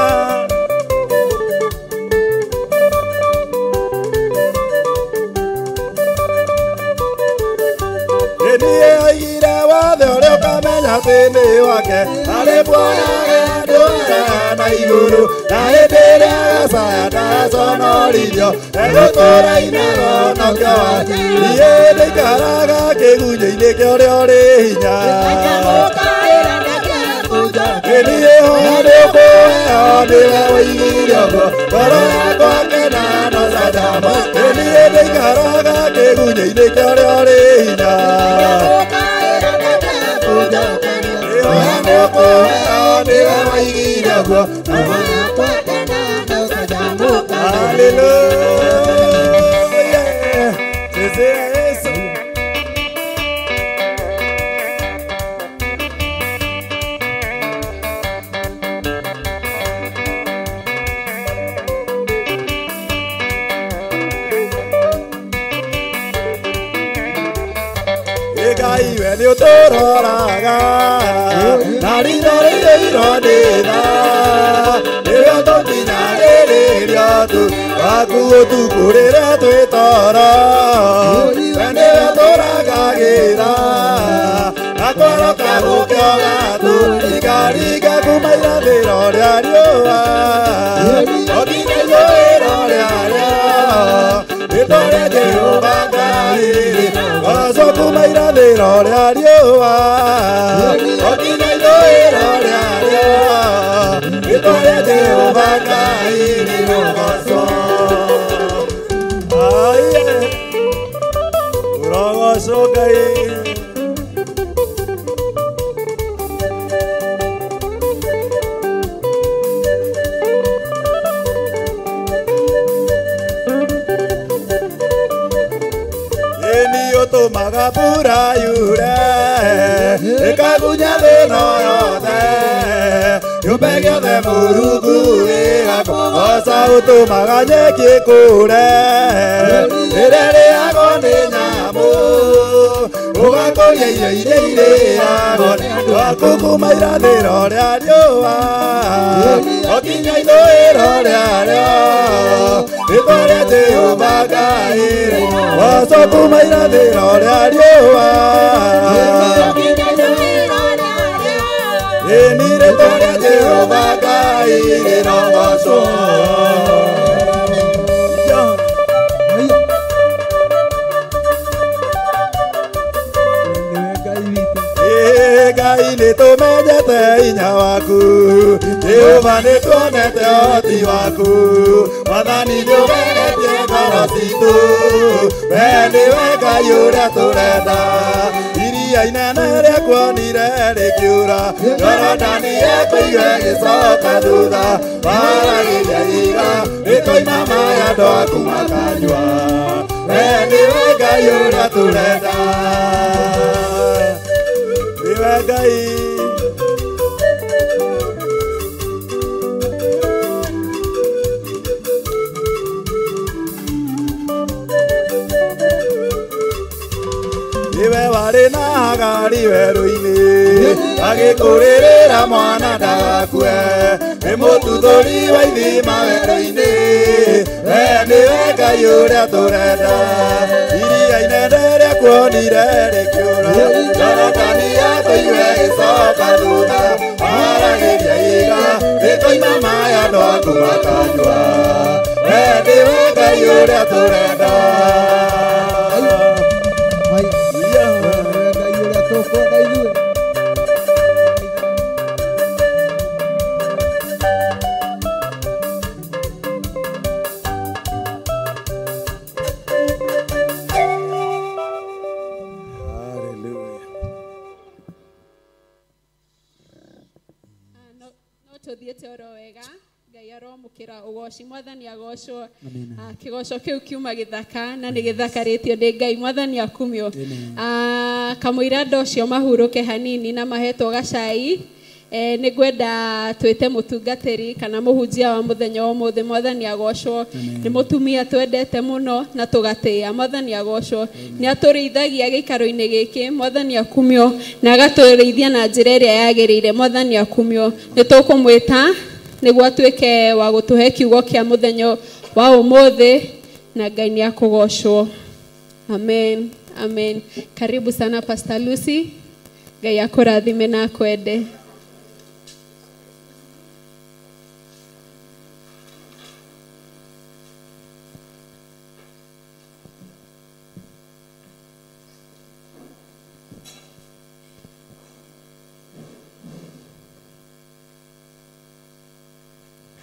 niĩ oigire wothe ũrĩa ũkamenya atĩ nĩ wake arĩ muoyaga andũ araya na igũrũ na hĩndĩ ĩrĩa Jesaya ndagaconorithio egũtũũra inagonokia wanje iye ndĩikaraga kĩgunyĩ-inĩ kĩa ũrĩa ũrĩ hinya niĩ hoya nĩ ũkũheo nĩwe woigire ũguo ngoro yakwa kenaga no canjamũkage niĩ ndĩikaraga kĩgunyĩ-inĩ kĩa ũrĩa ũrĩ hinya hoya nĩ ũkũheo nĩwe woigire ũguo ngoro yakwa kenaga no canjamũkage haleluya Yesu Ngai we nĩ ũtũroraga na ritho rĩrĩ ironĩra nĩwe ũtũkinya tu waku tukurire twitoro wende turagagira akoro karukyoga tu ikariga kumaira thiro ria riua othine ithũĩro rĩarĩo rĩtore Jehova Ngai goco kumaira thiro ria riua othine ithũĩro rĩarĩo rĩtore Jehova Ngai goco rogoco Ngai tumaga pura yure ikagunya thĩno yothe yũmbe gĩothe mũrungu ĩgakogoca ũtũmaga nyeki kũre rĩrĩa rĩagwo nĩ nyamũ ũgakũria irio iria irĩagwo nĩ andũ aku kumaira thĩro rĩa riũa okinya ithũĩro rĩarĩo rĩtwa rĩa Jehova Ngai goco kumaira thĩro rĩa riũa ĩni rĩtwa rĩa Jehova Ngai rĩrogocwo Ngai nĩtũmenyete hinya waku Jehova nĩtuonete ũhoti waku Mwathani nĩũgeretie ngoro citũ we nĩwe Ngai ũrĩa tũrenda iria inene rĩakuonire rĩkĩũra Jorodani ĩkũigwe ĩgĩcoka thutha waragĩria iga rĩkoima maĩ andũ aku makanyua we nĩwe Ngai ũrĩa tũrenda Ngai iwe warĩ na Hagari werũ-inĩ agĩkũrĩrĩra mwana ndagakue nĩ mũtuthũri wa ithima werũ-inĩ we nĩwe Ngai ũrĩa tũrenda iria inene rĩakuonire rĩkĩũra Jorodani ĩkũigwe ĩgĩcoka thutha waragĩria iga rĩkoima maĩ andũ aku makanyua we nĩwe Ngai ũrĩa tũrenda
tuthiĩte oro wega Ngai aromũkĩra ũgoci Mwathani agocwo kĩgoco kĩu kiuma gĩthaka na nĩ gĩthakarĩtio nĩ Ngai Mwathani akumio kamũira andũ acio mahurũke hanini na mahetwo gacai nĩ ngwenda twĩte mũtungatĩri kana mũhunjia wa mũthenya wa ũmũthĩ Mwathani agocwo nĩ mũtumia twendete mũno na tũgatĩĩa Mwathani agocwo nĩ atũrĩithagia gĩikaro-inĩ gĩkĩ Mwathani akumio na agatũrĩithia na njĩra ĩrĩa yagĩrĩire Mwathani akumio nĩ tũkũmwĩta nĩguo atuĩke wa gũtũhe kiugo kĩa mũthenya wa ũmũthĩ na Ngai nĩ akũgocwo amen amen karibu sana Pastor Lucy Ngai akũrathime na akwende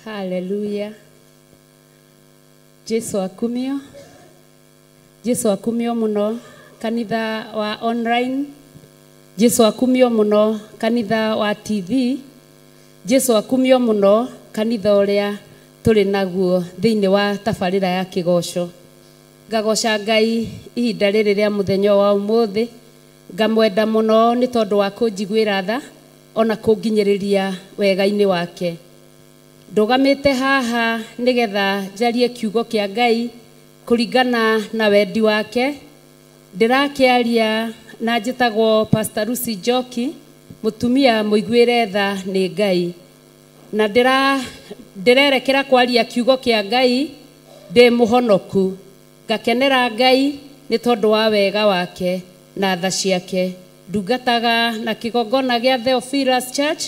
Hallelujah. Jesu akumio muno kanitha wa online Jesu akumio muno kanitha wa TV Jesu akumio muno kanitha ũrĩa tũrĩ naguo thĩinĩ wa tabarĩra ya kĩgoco ngagoca Ngai ihinda rĩrĩ rĩa mũthenya wa ũmũthĩ ngamwenda mũno nĩ tondũ wa kũnjiguĩra tha ona kũnginyĩrĩria wega-inĩ wake ndogamĩte haha nĩgetha njarie kiugo kĩa Ngai kũringana na wendi wake ndĩrakĩaria na njĩtagwo Pastor Lucy Njoki mutumia mũiguĩre tha nĩ Ngai na ndirerekera kwaria kiugo kia Ngai ndi muhonoku ngakenera Ngai ni tondu wa wega wake na tha ciake ndungataga na kigongona gia Theophilus Church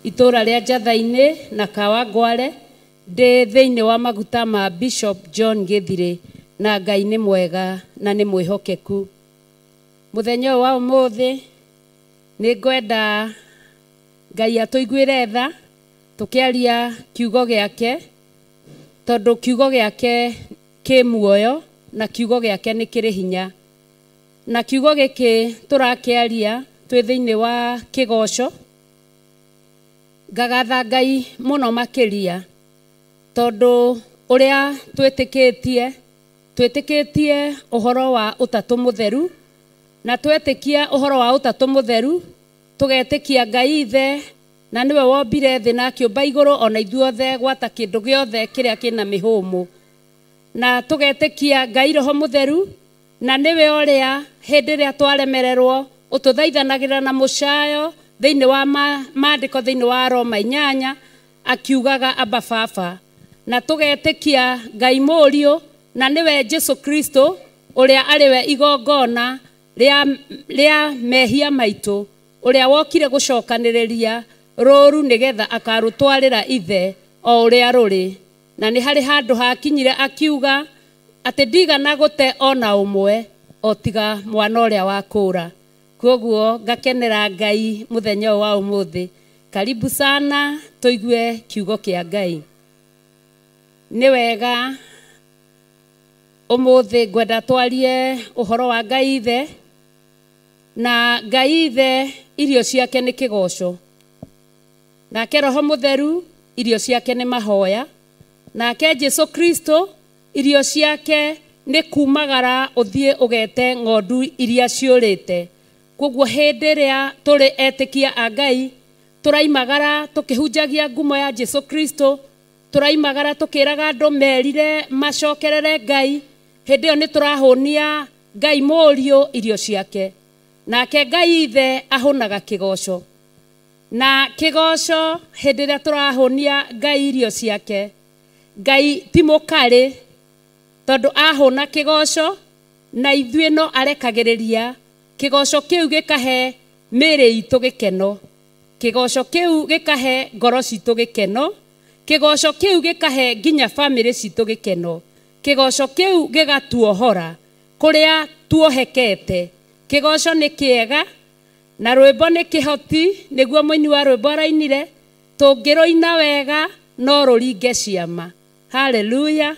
itura ria Njathaini na Kawangware ndi thiini wa maguta ma Bishop John Githire na Ngai ni mwega na ni mwihokeku muthenya wa umuthi ni ngwenda Ngai atuiguire tha tukiaria kiugo giake tondu kiugo giake ki muoyo na kiugo giake ni kiri hinya na kiugo giki turakiaria twi thiini wa kigoco ngagatha Ngai muno makiria tondu uria twitikitie uhoro wa utatu mutheru na twetikia uhoro wa utatu mutheru tugetikia Ngai Ithe na niwe wombire thi na kiumba iguru ona ithuothe gwata kindu giothe kiria kina mihumu na tugetikia Ngai Roho Mutheru na niwe oria hindi ria twalemererwo ututhaithanagira na mucayo thiini wa maandiko thiini wa Roma 8 akiugaga Abba Baba na tugetikia Ngai Murio na niwe Jesu Kristo uria ariwe igongona ria mehia maitu uria wokire gucokaniriria roru nigetha akarutwarira Ithe o uria ruri na ni hari handu hakinyire akiuga ati ndigana gute ona umwe o tiga mwana uria wakura koguo ngakenera Ngai muthenya wa umuthi karibu sana tuigue kiugo kia Ngai ni wega umuthi ngwenda twarie uhoro wa Ngai Ithe na Ngai Ithe irio ciake ni kigoco nake Roho Mutheru irio ciake ni mahoya nake Jesu Kristo irio ciake ni kumagara uthie ugete ng'ondu iria ciurite koguo hindi ria turi etikia a Ngai turaimagara tukihunjagia ngumo ya Jesu Kristo turaimagara tukiraga andu merire macokerere Ngai hindi yo ni turahunia Ngai Murio irio ciake nake Ngai Ithe ahunaga kigoco na kigoco hindi ria turahunia Ngai irio ciake Ngai ti mukari tondu ahuna kigoco na ithuĩ no arekagĩrĩria kigoco kiu gikahe mĩĩrĩ itu gikeno kigoco kiu gikahe ngoro citu gikeno kigoco kiu gikahe nginya family citu gikeno kigoco kiu gigatuohora kuria tuohekete kigoco ni kiega na rwimbo ni kihoti niguo muini wa rwimbo arainire tungiroina wega no ruringe ciama haleluya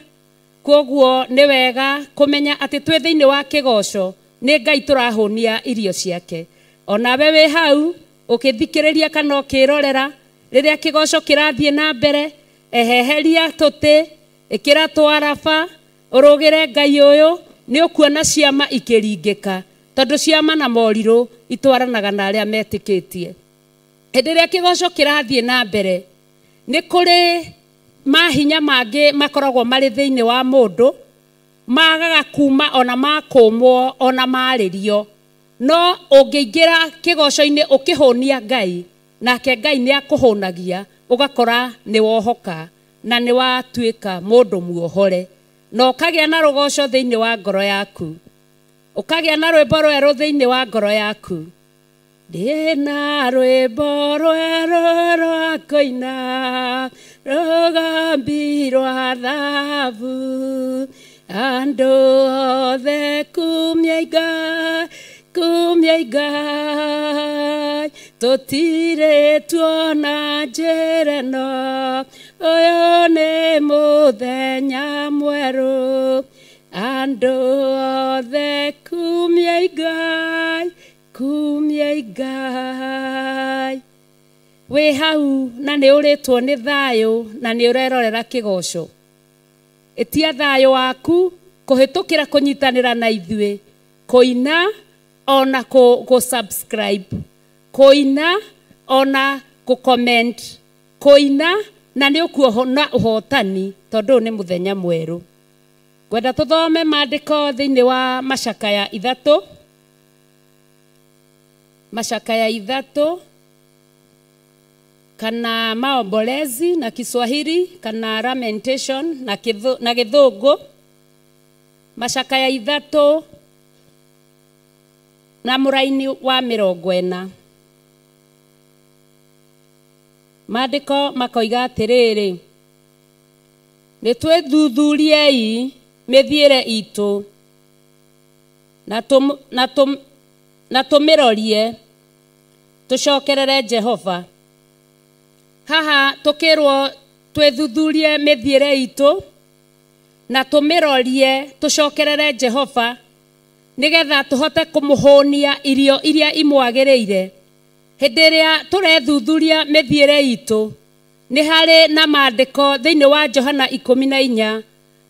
koguo ni wega kumenya ati twi thiini wa kigoco ni Ngai turahunia irio ciake onawe wi hau ukithikiriria kana ukirorera riria kigoco kirathie na mbere eheheria tuti ikira twaraba urugire Ngai uyu ni ukuona ciama ikiringika tondu ciama na moriru itwaranaga na aria metikitie hindi riria kigoco kirathie na mbere ni kuri mahinya mangi makoragwo mari thiini wa mundu magaga kuma ona makumwo ona maririo no ungiingira kigoco-ini ukihunia Ngai nake Ngai ni akuhunagia ugakora ni wohoka na ni watuika mundu muohore no kagia na rugoco thiini wa ngoro yaku ukagia na rwimbo rweru thiini wa ngoro yaku ndina rwimbo rweru rwa koina rugambi rwa thahabu andu othe kumia Ngai tutire tuona njĩra ĩno ũyũ nĩ mũthenya mwerũ andu othe kumia Ngai wi hau na ni uritwo ni thayo na ni urerorera kigoco etia thayo waku kuhitukira kunyitanira na ithuĩ kuina ona ku subscribe kuina ona ku comment kuina na ni ukuona uhotani tondu ni muthenya mweru ngwenda tuthome maandiko thiini wa Macakaya 3 Macakaya 3 kana maombolezi na Kiswahili, kana lamentation na Githungu, macakaya ithatu na muraini wa 40. Maandiko makoiga atiriri, nitwethuthuriei mithiire itu na tumirorie tucokerere Jehova. Haha tukirwo twethuthurie mithiire itu na tumirorie tucokerere Jehova, nigetha tuhote kumuhonia irio iria imwagiriire. Hindi iria turethuthuria mithiire itu, ni hari na maandiko thiini wa Johana 14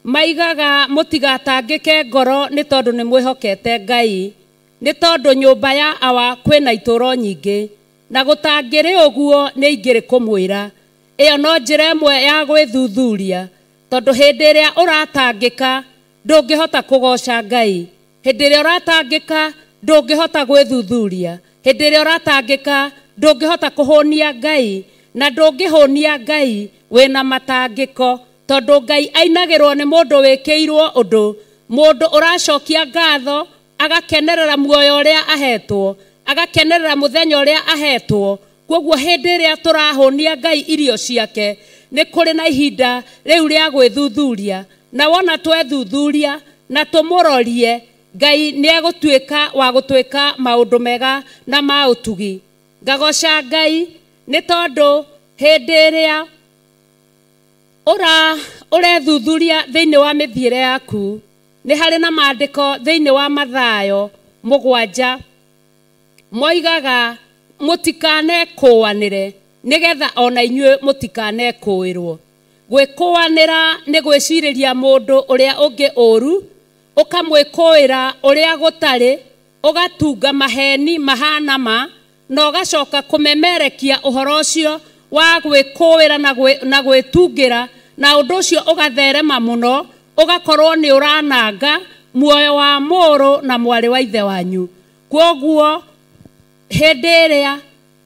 maigaga mutigatangike ngoro ni tondu ni mwihokete Ngai, ni tondu nyumba ya awa kwina ituro nyingi, na gutangiri uguo ni ingiri kumwira. Iyo no njira imwe ya gwithuthuria, tondu hindi iria uratangika ndungihota kugoca Ngai. Hindi iria uratangika ndungihota gwithuthuria. Hindi iria uratangika ndungihota kuhonia Ngai, na ndungihonia Ngai wina matangiko, tondu Ngai ainagirwo ni mundu wikirwo undu, mundu uracokia ngatho, agakenerera muoyo uria ahetwo, agakenerera muthenya uria ahetwo. Koguo hindi iria turahonia Ngai irio ciake, ni kuri na ihinda riu ria gwithuthuria, na wona twethuthuria na tumurorie, Ngai ni egutwika wa gutwika maundu mega na mautugi. Ngagoca Ngai ni tondu hindi iria urethuthuria thiini wa mithiire yaku, ni hari na maandiko thiini wa Mathayo 7 moigaga mutikane kuanire, nigetha ona inyue mutikane kuirwo. Gwikuanira ni gwiciriria mundu uria ungi uru, ukamwikuira uria gutari, ugatunga maheni mahana ma, na ugacoka kumemerekia uhoro ucio wa gwikuira na gwitungira, na undu ucio ugatherema muno, ugakorwo ni urananga muoyo wa muru na mwari wa ithe wanyu. Koguo hindi iria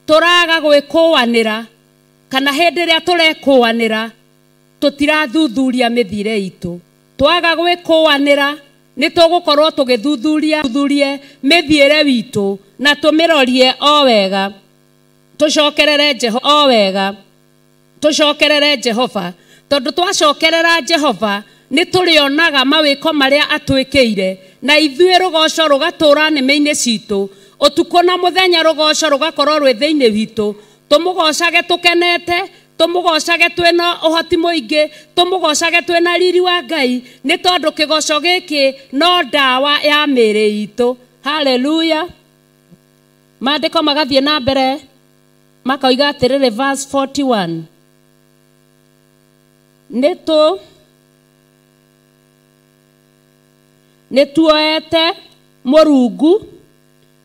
turaga gwikuanira, kana hindi iria turekuanira, tutirathuthuria mithiire itu. Twaga gwikuanira ni tugukorwo tugithuthuria mithiire witu, na tumirorie o wega, tucokerere Jehova o wega, tucokerere Jehova. Tondu twacokerera Jehova ni turionaga mawiko maria atwikire, na ithuĩ rugoco rugatura nĩmĩ-inĩ citu. Utuko na muthenya rugoco rugakorwo rwi thiini witu. Tumugocage tukenete, tumugocage twina uhoti muingi, tumugocage twina riri wa Ngai, ni tondu kigoco giki no ndawa ya mĩĩrĩ itu. Hallelujah. Maandiko magathie na mbere makoiga atiriri verse 41, nituoete Mũrungu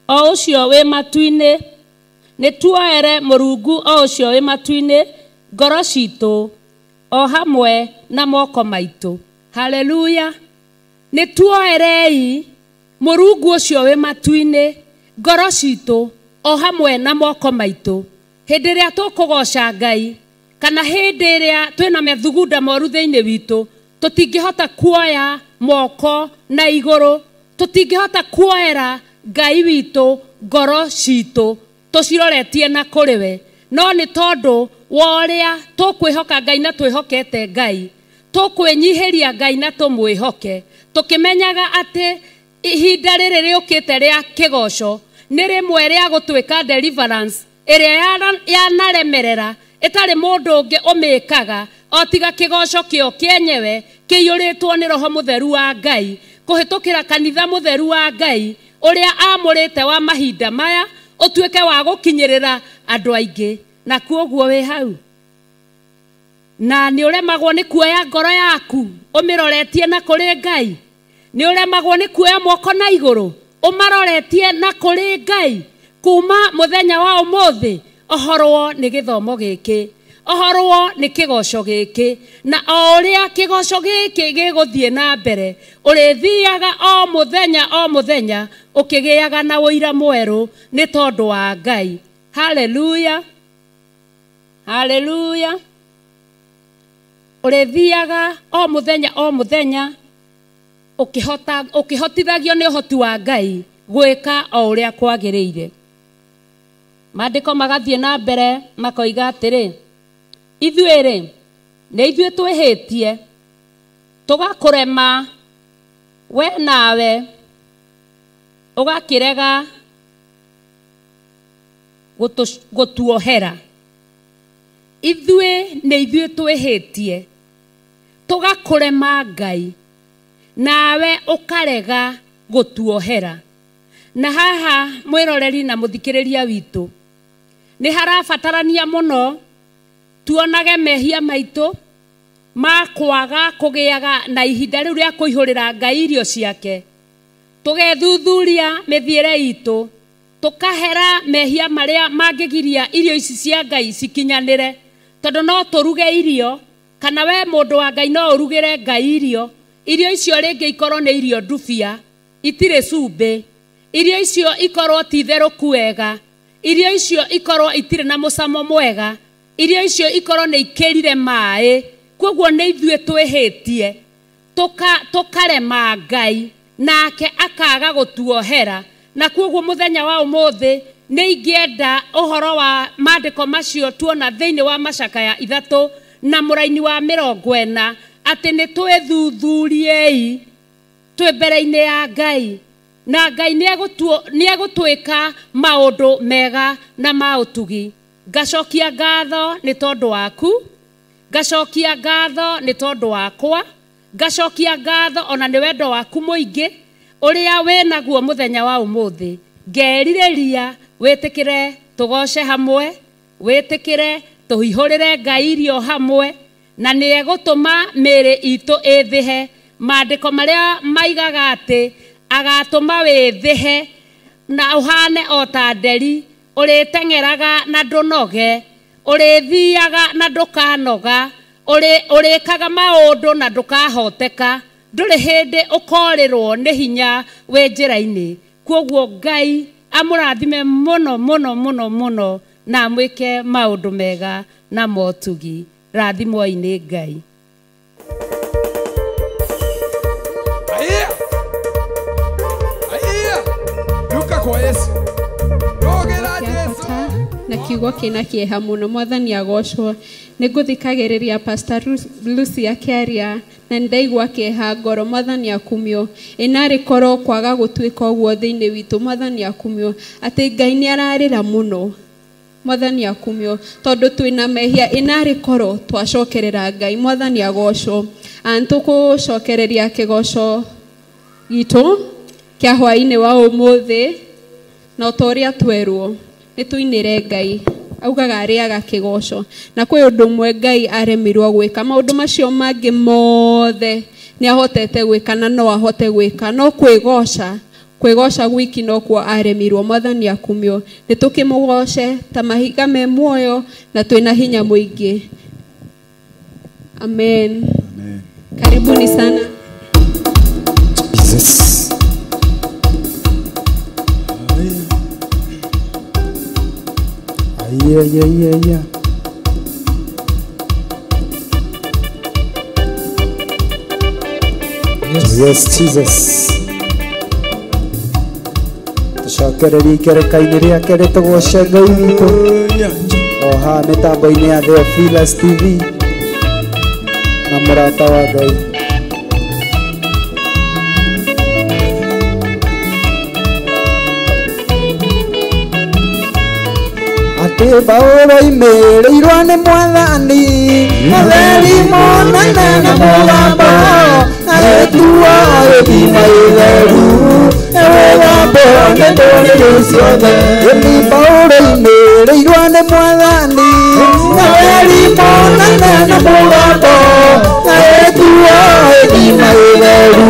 o ucio wi matu-ini, nituoere Mũrungu o ucio wi matu-ini ngoro citu o hamwe na moko maitu. Hallelujah. Nituoerei Mũrungu ucio wi matu-ini ngoro citu o hamwe na moko maitu. Hindi iria tukugoca Ngai, kana hindi iria twina methugunda moru thiini witu, tutingihota kuoya moko na iguru, tutingihota kuoera Ngai witu ngoro citu tuciroretie na kuriwe. No ni tondu wa uria tukwihoka Ngai na twihokete Ngai, tukwinyihiria Ngai na tumwihoke, tukimenyaga ati ihinda riri riukite ria kigoco ni rimwe ria gutwika deliverance iria yanaremerera, itari mundu ungi umikaga o tiga kigoco kio kienyewe kiyuritwo ni Roho Mutheru wa Ngai, kuhitukira kanitha mutheru wa Ngai uria amurite wa mahinda maya utwike wa gukinyirira andu aingi. Na kuoguo wi hau na ni uremagwo ni kuoya ngoro yaku umiroretie na kuri Ngai, ni uremagwo ni kuoya moko na iguru umaroretie na kuri Ngai. Kuma muthenya wa umuthi ohorwo ni githomo giki, ohorwo ni kigoco giki, na o uria kigoco giki giguthie na mbere, urithiaga o muthenya ukigiaga na uira mweru ni tondu wa Ngai. Hallelujah. Haleluya. Urethiaga o muthenya ukihotithagio ni uhoti wa Ngai gwika o uria kwagiriire. Maandiko magathie na mbere makoiga atiri, ithuĩ nĩ ithuĩ twĩhĩtie tugakurema we nawe ugakirega gutuohera. Ithuĩ nĩ ithuĩ twĩhĩtie tugakurema Ngai nawe ukarega gutuohera. Na haha mwiroreri na muthikiriria witu ni harabatarania muno tuonage mehia maitu makwaga kugiaga na ihinda riu ria kuihurira Ngai irio ciake, tugethuthuria mithiire itu, tukahera mehia maria mangigiria irio ici cia Ngai cikinyanire. Tondu no turuge irio kana we mundu wa Ngai no urugire Ngai irio icio ringi ikorwo ni irio ndubia itire cumbi, irio icio ikorwo ti theruku wega, irio icio ikorwo itire na mucamo mwega, irio icio ikorwo ni ikirire mai. Koguo ni ithuĩ twĩhĩtie tukarema Ngai nake akaga gutuohera. Na koguo muthenya wa umuthi ni ingienda uhoro wa maandiko macio tuona thiini wa Macakaya 3 na muraini wa 40 ati ni twithuthuriei twi mbere-ini ya Ngai, na Ngai ni egutwika maundu mega na mautugi. Ngacokia ngatho ni tondu waku, ngacokia ngatho ni tondu wakwa, ngacokia ngatho ona ni wendo waku muingi uria winaguo muthenya wa umuthi. Ngeririria witikire tugoce hamwe, witikire tuhihurire Ngai irio hamwe, na ni egutuma mĩĩrĩ itu ithihe. Maandiko maria maigaga ati agatuma withihe na uhane o ta nderi, uritengeraga na ndunoge, urithiaga na ndukanoga, urikaga maundu na ndukahoteka, nduri hindi ukorirwo ni hinya we njira-ini. Koguo Ngai amurathime muno muno muno muno na mwike maundu mega na motugi. Rathimwo-ini Ngai.
Luka kwa Yesu. Rogera Yesu.
Na kiugo kina kieha muno mwathani agocwo. Niguthikagiriria Pastor Lucy akiaria na ndaigua kieha ngoro mwathani akumio. Inari korwo kwaga gutwika uguo thiini witu mwathani akumio. Ati Ngai ni ararira muno mwathani akumio tondu twina mehia. Inari korwo twacokerera Ngai mwathani agocwo. Antukucokereria kigoco gitu kia hwaini wa umuthi na utoria twerwo ni tuinire Ngai augaga ariaga kigoco. Na kwi undu mwe Ngai aremirwo gwika maundu macio mangi mothe ni ahotete gwika na no ahote gwika, no kwigoca gwiki no kuo aremirwo mwathani akumio. Ni tukimugoce ta mahiga me muoyo na twina hinya muingi. Amen.
Amen.
Karibuni sana.
Jesus. Yeah. Yes, Jesus. Tucokererie ikereka-inĩ rĩake rĩtũgoce Ngai witũ o haha mĩtambo-inĩ ya Theophilus TV na mũrata wa Ngai. Ati Paulo imerĩirwo nĩ Mwathani, matheri monane na mũgambo, agĩtua gĩthima gĩtheru, ewĩgambo nĩ ndũrĩrĩ ciothe. Ati Paulo imerĩirwo nĩ Mwathani, matheri monane na mũgambo, agĩtua gĩthima gĩtheru,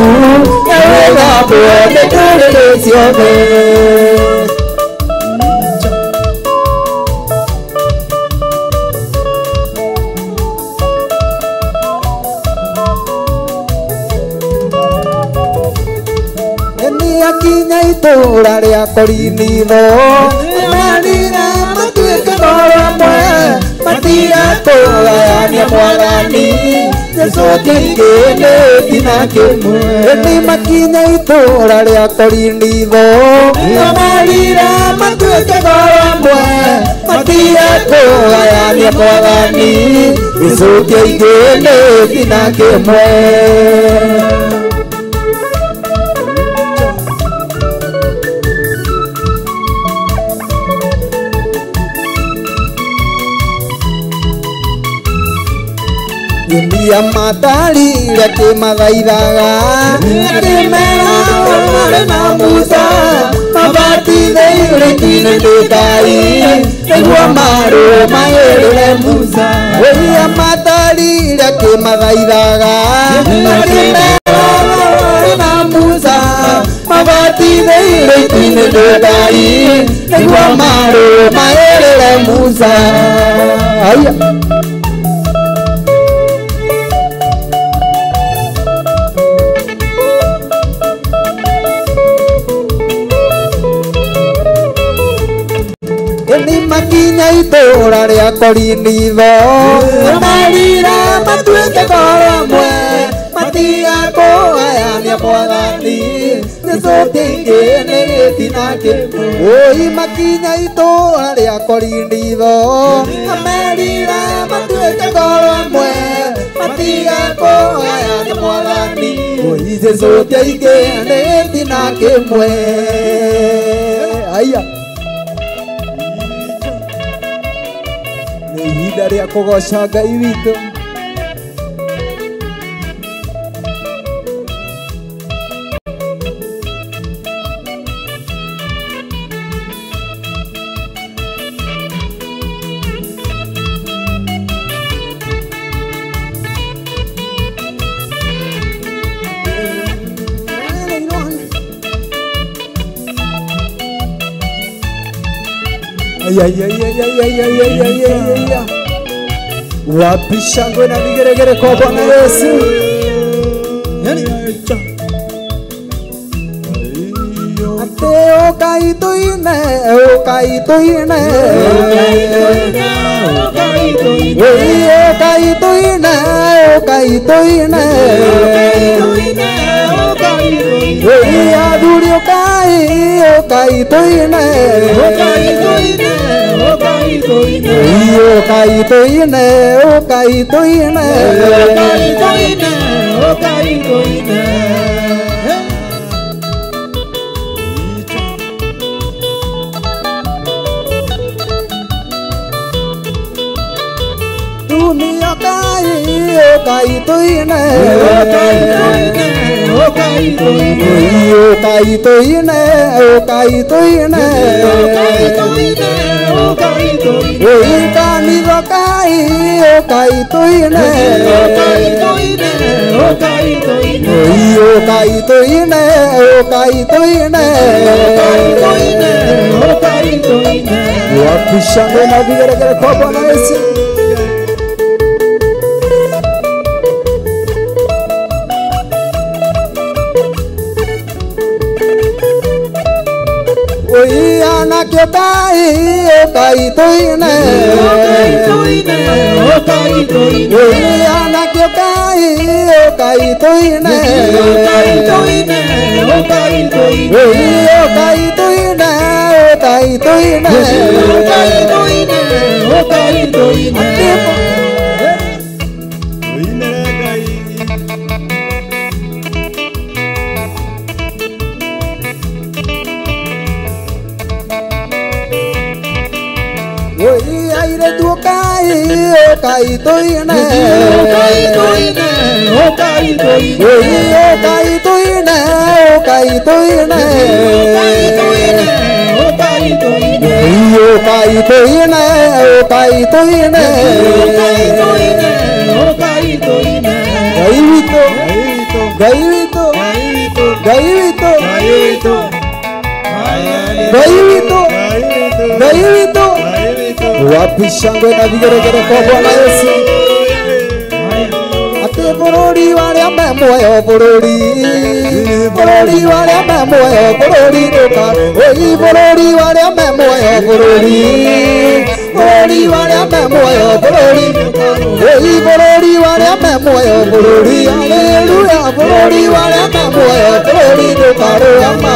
ewĩgambo nĩ ndũrĩrĩ ciothe. Akinya itura ria Korinitho, marira matuike no ramwe, matire kũgayania mwathani Jesũ kĩingĩ na kĩmwe nĩ makinya itũũra rĩa Korinitho na merire matuĩke ngoro ĩmwe matige kũgayania mwathani Jesũ kĩingĩ na kĩmwe Dunia matarire kĩmathaithaga kĩmera marĩ na Musa mabatithĩire ikinĩ nĩ Ngai nĩguo marũmagĩrĩre Musa Dunia matarire kĩmathaithaga kĩmera marĩ na Musa mabatithĩire ikinĩ nĩ Ngai nĩguo marũmagĩrĩre Musa Ni makinya itũũra rĩa Korinitho merire matuĩke ngoro ĩmwe matiga kũgayania mwathani Jesũ kĩingĩ na kĩmwe oi makinya itũũra rĩa Korinitho merire matuĩke ngoro ĩmwe matiga kũgayania mwathani oi Jesũ kĩingĩ na kĩmwe aya ihinda rĩa kũgoca Ngai witũ wapi shangwe na vigeregere kwa Bwana Yesu ate okaituine okaituine aduri okaituine dunia okaituine kanitha Kai okaituine wapishane na vigeregere kwa Bwana Yesu anakio Kai okaituine anakio Kai okaituine aire tu Kai okaituine wapi shangwe na vigeregere kwa Bwana Yesu ate bururi waria me muoyo bururi waria me muoyo bururi ruka oi bururi waria me muoyo bururi
Bolori wale memoyo bolori bolori wale memoyo bolori hallelujah bolori wale memoyo bolori dokaro ama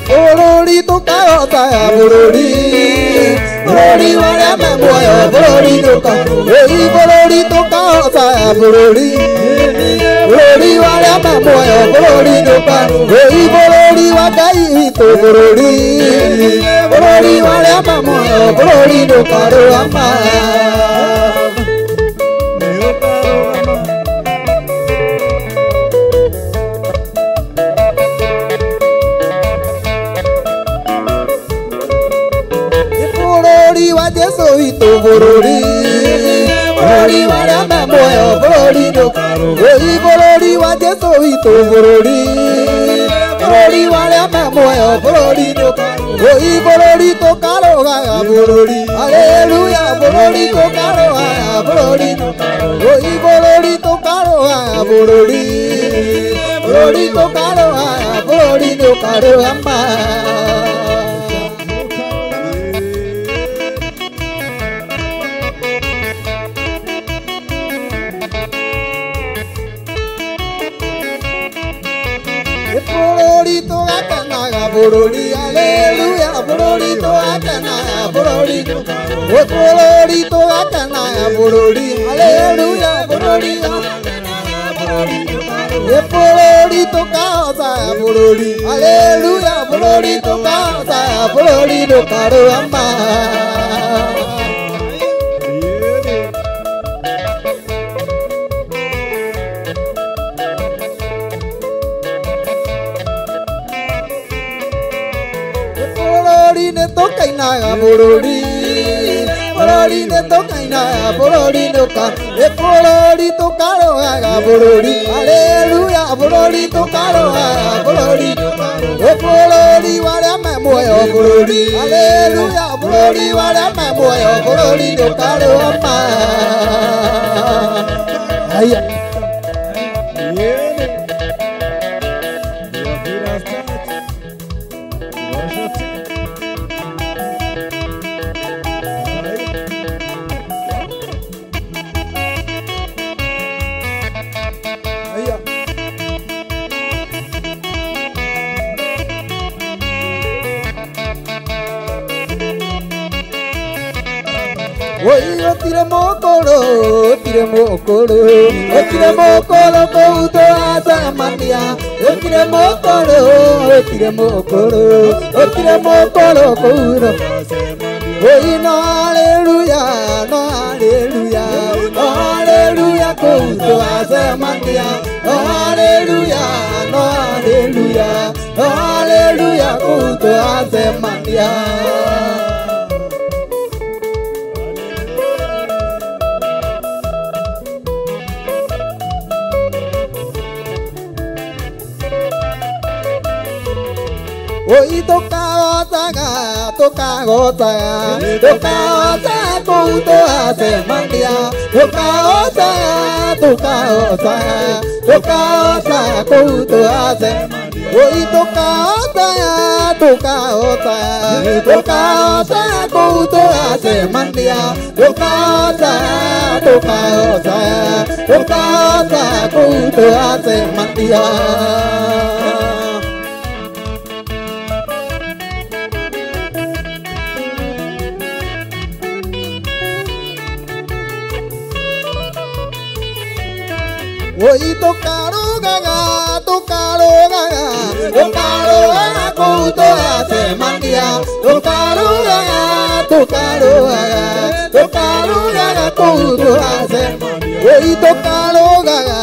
bolori dokaro saya bolori bolori wale memoyo bolori dokaro bolori dokaro saya bolori bolori wale memoyo bolori dokaro bolori wakai itu bolori wale memoyo bolori dokaro ama Yeso itu bolori bolori wale memoyo bolori dokaro bolori wa Yeso itu bolori bolori wale memoyo bolori dokaro bolori dokaro ga bolori hallelujah bolori dokaro ga bolori dokaro bolori dokaro ga bolori dokaro ga bolori dokaro amma bolori to akana bolori hallelujah bolori to akana bolori bolori to akana bolori hallelujah bolori bolori to kaza bolori hallelujah bolori to kaza bolori do karo amma tokaina bolori bolori ne tokaina bolori doka bolori tokaro ga bolori hallelujah bolori tokaro ga bolori bolori wale memoyo bolori hallelujah bolori wale memoyo bolori dokaro amma aya tire mokolo kouto asamania tire mokolo kouto no hallelujah no hallelujah no hallelujah kouto asamania no hallelujah no hallelujah no hallelujah kouto asamania Oi toka otaga kouto asemandia toka otaga kouto asemandia oi toka otaga kouto asemandia toka otaga kouto asemandia Oi tokaro gaga kouto asemandia tokaro gaga kouto asemandia oi tokaro gaga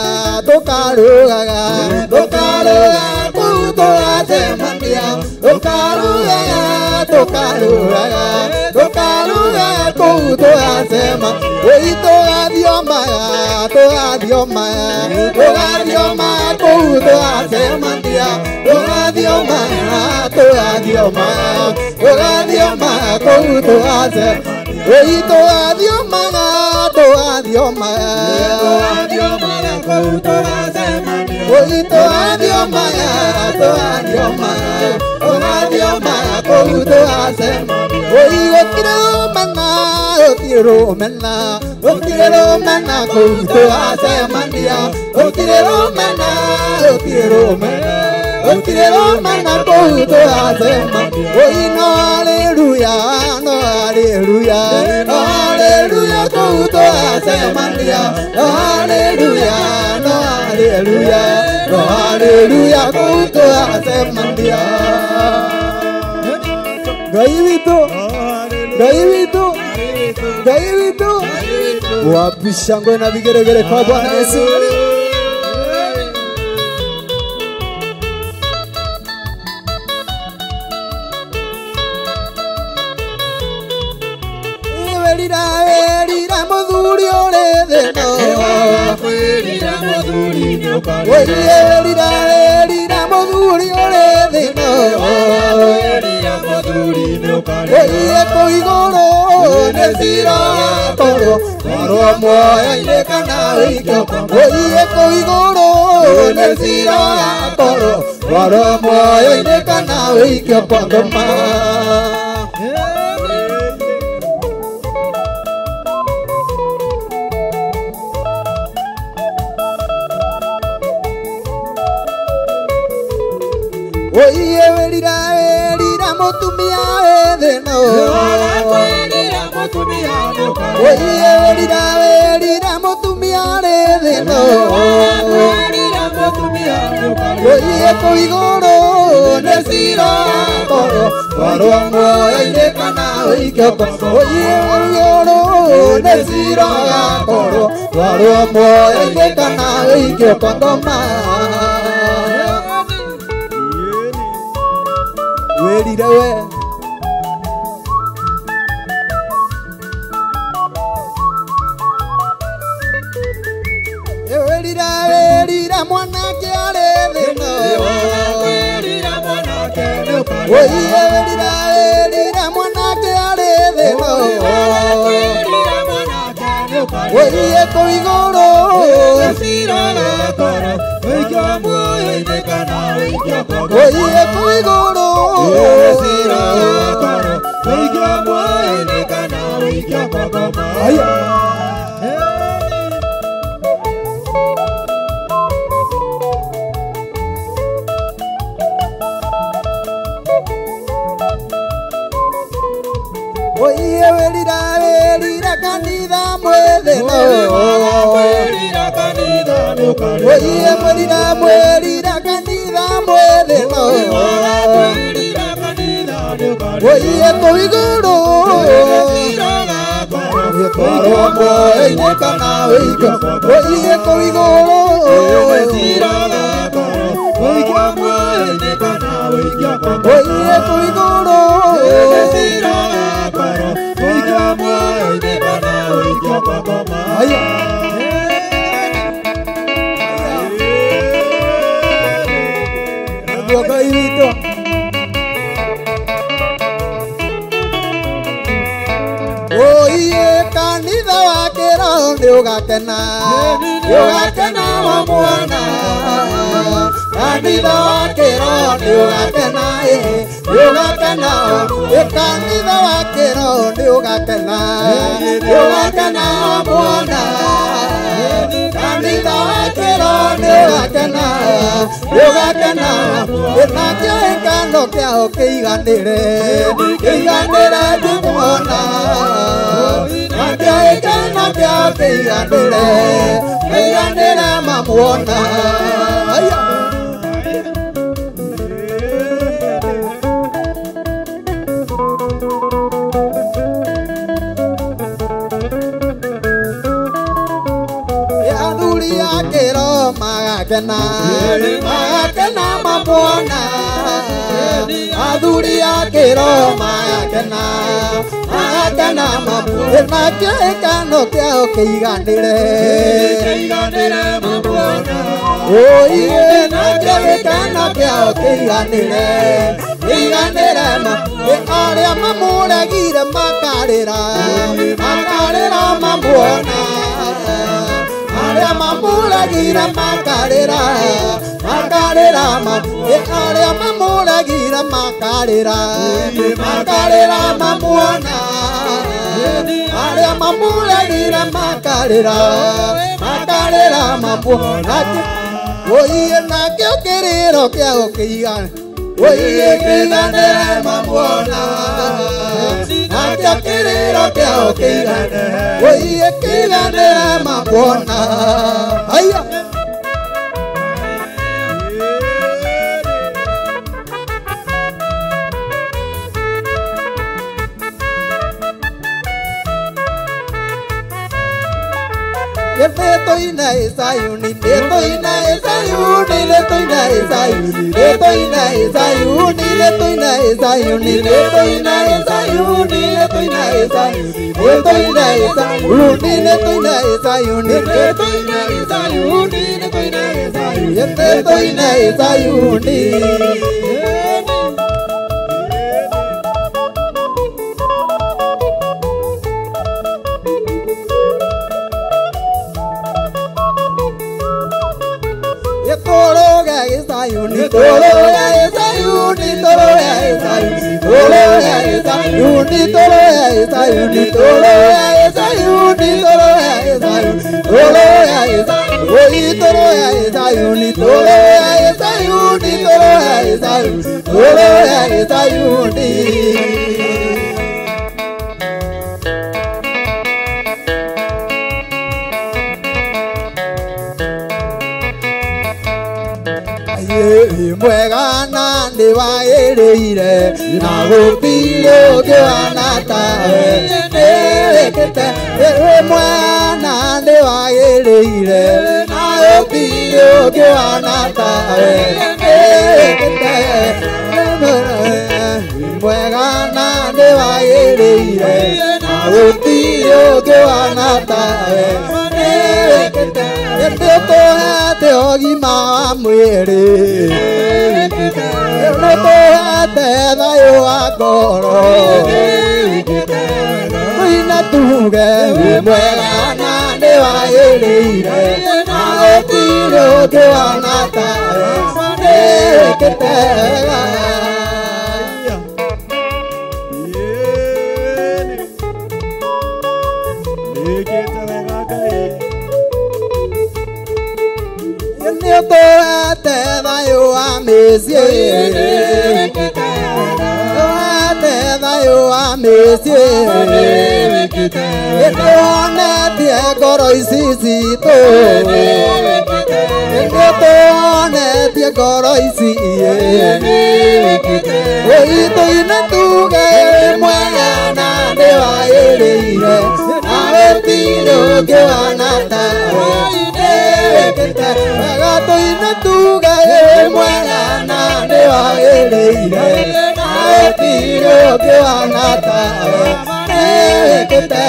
kouto asemandia tokaro gaga kouto asemandia oi toadioma kouto asemandia toadioma kouto asemandia oi toadioma adio maya Oito adio maya Kouto asema Oi otiro mena Kouto asema dia Otiro mena Kouto asema Oi no aleluya Kouto asema dia Aleluya Kouto asema dia Gaivito wapi shangwe na vigeregere kwa Bwana Yesu. Welira muthuri ore theno welira muthuri ore theno Oye koigoro nesira koro Koro moya ilekana wikoko Oye koigoro nesira koro Koro moya ilekana wikoko Ngoma Oye welira mutumia theno Oye welira mutumia theno Oye koigoro nesira koro Koro moya ilekana wikoko Oye koigoro nesira koro Koro moya ilekana wikoko Ngoma Welira we Welira mwanake ale theno Oye welira mwanake ale theno Oye koigoro Oye koigoro Oye welira kanitha mwetheno Oye welira kanitha mwetheno Oye koigoro Koro moya ilekana wikoko Oye koigoro Oye koigoro Gaivito Oye kanitha wakera ndiugakena wa mwana kanitha wakera ndiugakena kanitha wakera ndiugakena wa mwana kanitha wakera ndiugakena nakio ikano kiao kĩiganĩre ndĩmuona nakio ikano kiao kĩiganĩre mamuona athuri akĩro magakena mamuona athuri akĩro magakena mamuona nakio ikano kiao kĩiganĩre mamuona Oye na kegekano kiao keiganire ma aria mamuragire makarira mamuona aria mamuragire makarira ma aria mamuragire makarira mamuona aria mamuragire makarira mamuona oye na kegekano kiao keiganire oye keiganire mamuona na kegekano kiao keiganire oye keiganire mamuona aya Letoina Sayuni, Letoina Sayuni, Letoina Sayuni, Letoina Sayuni, Letoina Sayuni, Letoina Sayuni, Letoina Sayuni, Letoina Sayuni, Letoina Sayuni, Letoina Sayuni, Letoina Sayuni. Sayuni, mwega na ndi waĩrĩire na gũtirĩ ũngĩ wanatawe nĩwĩkĩte wĩ mwega na ndi waĩrĩire na gũtirĩ ũngĩ wanatawe nĩwĩkĩte mwega na ndi waĩrĩire na gũtirĩ ũngĩ wanatawe nĩwĩkĩte nĩtũhete ũgima wa mwĩrĩ nĩtũhete thayũ wa ngoro tũine tuge wĩ mwega na nĩ waĩrĩire na gũtirĩ ũngĩ wana tawe nĩwĩkĩte wega nĩtũhete thayũ wa mĩciĩ nĩtũhete thayũ wa mĩciĩ nĩtũhonetie ngoro ici citũ nĩtũhonetie ngoro ici tũine tuge wĩ mwega na nĩ waĩrĩire na gũtirĩ ũngĩ wana tawe wega tũine tuge wĩ mwega na nĩ waĩrĩire na gũtirĩ ũngĩ wana tawe nĩwĩkĩte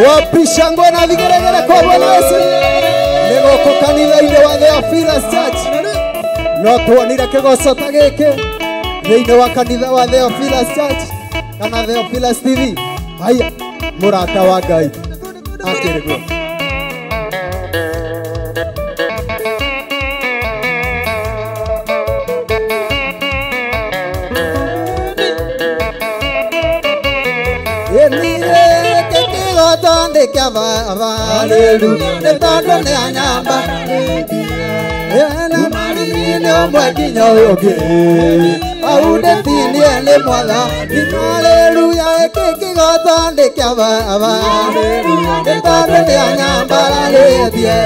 wapi shangwe na vigeregere kwa Bwana Yesu nĩ gũkũ kanitha-inĩ wa Theophilus Church no tuonire kĩgoco ta gĩkĩ thĩinĩ wa kanitha wa Theophilus Church kana Theophilus TV haya mũrata wa Ngai akĩrĩguo Donde que aleluya de tanto ne anyamba ena marino mwakinyo yoke aude tini ele mwala aleluya que donde que aleluya de tanto ne anyamba aleluya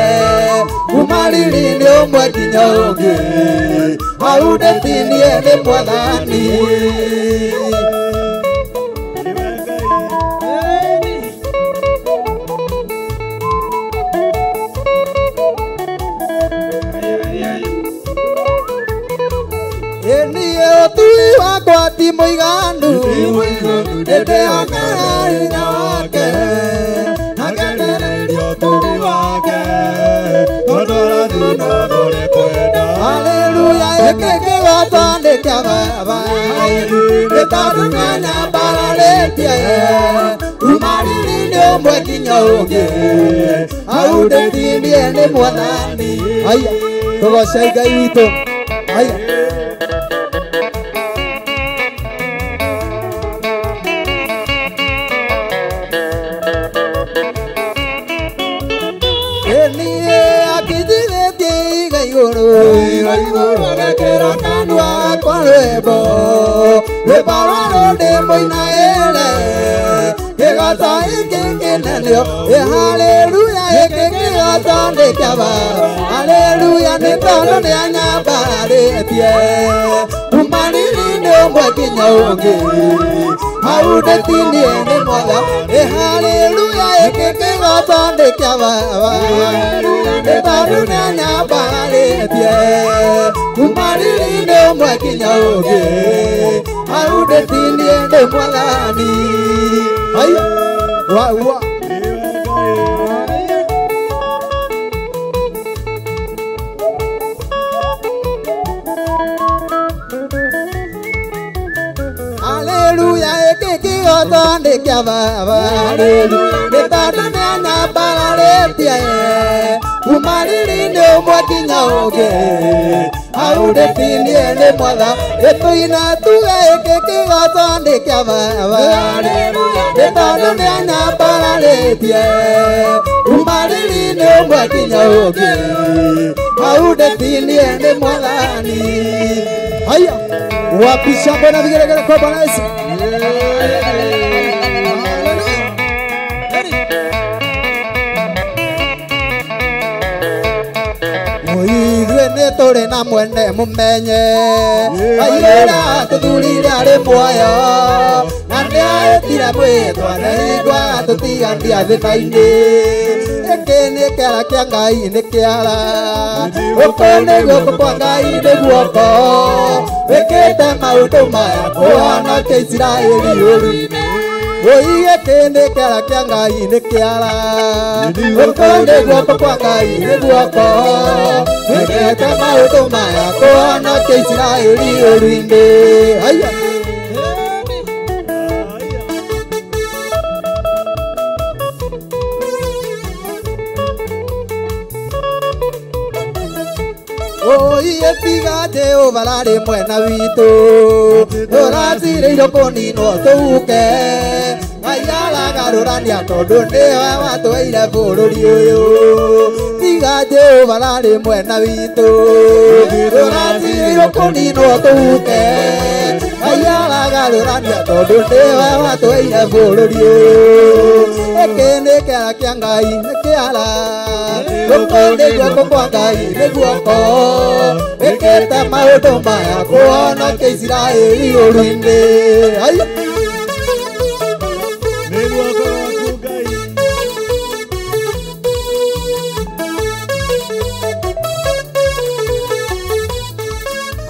marino mwakinyo yoke aude tini ele mwala ni tui wakwa ti mũiganu ndĩndĩonera hinya wake akenererio tui wake Haleluya ekeke watande kyaba Etananya baraletia Umariri ndio mwekinyoge Aude tindie ni mwanani Aya Togosha Ngai witũ Aya Kera kanwa kwa rwĩmbo rwĩmbo rwa ndĩmbo inaele kĩgata gĩkĩ kĩneneo haleluya gĩkĩ kĩgata ndĩkaba haleluya nĩ tondũ nĩ anyambarĩtie umariri nĩ ũmwe kinya ũngĩ hau ndĩtinie nĩ mwega haleluya gĩkĩ kĩgata ndĩkaba nĩ tondũ nĩ anyambarĩtie umariri nĩ ũmwe kinya ũngĩ hau ndĩtinie nĩ mwathani wa haleluya ekiki otonde kyababa haleluya nĩ anyambarĩtie umariri nĩ ũmwe kinya ũngĩ hau ndĩtinie nĩ mwatha ĩtũina tuge ekiki otonde kyababa nĩ tondũ nĩ anyambarĩtie umariri nĩ ũmwe kinya ũngĩ hau ndĩtinie nĩ mwathani haya wapisha mbona vigelegele kwa Bwana Yesu Muithwe nĩ tũrĩ na mwene mũmenye aira tũthurire arĩ muoyo na nĩ aĩtire mwĩtwa na hingwa tũtigania thĩna-inĩ gĩkĩ nĩ kĩara kĩa Ngai nĩ kĩara gũkũ nĩ guoko kwa Ngai nĩ guoko wĩkĩte maũndũ maya kũhonokia Isiraeli ũru-inĩ gĩkĩ nĩ kĩara kĩa Ngai nĩ kĩara gũkũ nĩ guoko kwa Ngai nĩ guoko wĩkĩte maũndũ maya kũhonokia Isiraeli ũru-inĩ haya tiga Jehova rarĩ mwena witũ tũrathirĩirwo kũninwo tũhuke Ngai aragarũrania tondũ nĩwe watũheire bũrũri ũyũ tiga Jehova rarĩ mwena witũ tũrathirĩirwo kũninwo tũhuke Ngai aragarũrania tondũ nĩwe watũheire bũrũri ũyũ gĩkĩ nĩ kĩara kĩa Ngai nĩ kĩara gũkũ nĩ guoko kwa Ngai nĩ guoko wĩkĩte maũndũ maya kũhonokia Isiraeli ũru-inĩ nĩ guoko gwaku Ngai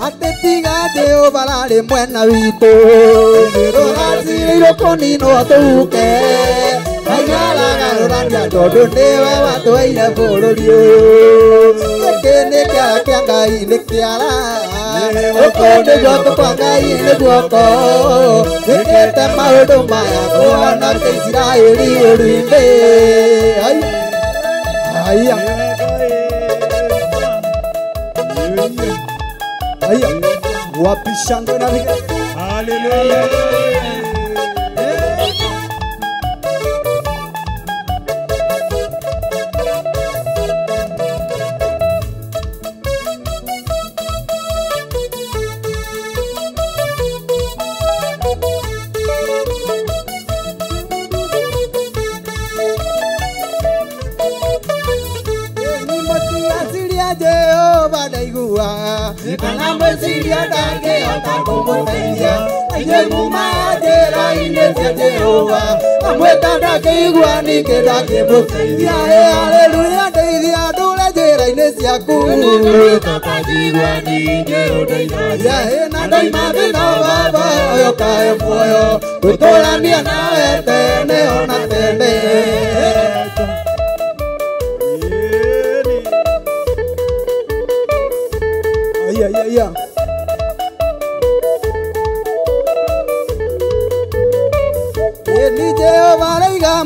atĩ tiga Jehova rarĩ mwena witũ tũrathirĩirwo kũninwo tũhuke Ngai aragarũrania tondũ nĩwe watũheire bũrũri ũyũ gĩkĩ nĩ kĩara kĩa Ngai nĩ kĩara gũkũ nĩ guoko kwa Ngai nĩ guoko wĩkĩte maũndũ maya kũhonokia Isiraeli ũru-inĩ haya haya wapisha ngwe na vigelegele haleluya Jehova ndaigua kana mwĩciria ndangĩhota kũmũteithia aingĩ kuma njĩra-inĩ cia Jehova amwĩta ndangĩigua ningĩ ndangĩmũteithia haleluya ndeithia ndũre njĩra-inĩ ciaku na ndaima thĩna baba ũyũ kae muoyo gũtũrania nawe tene ona tene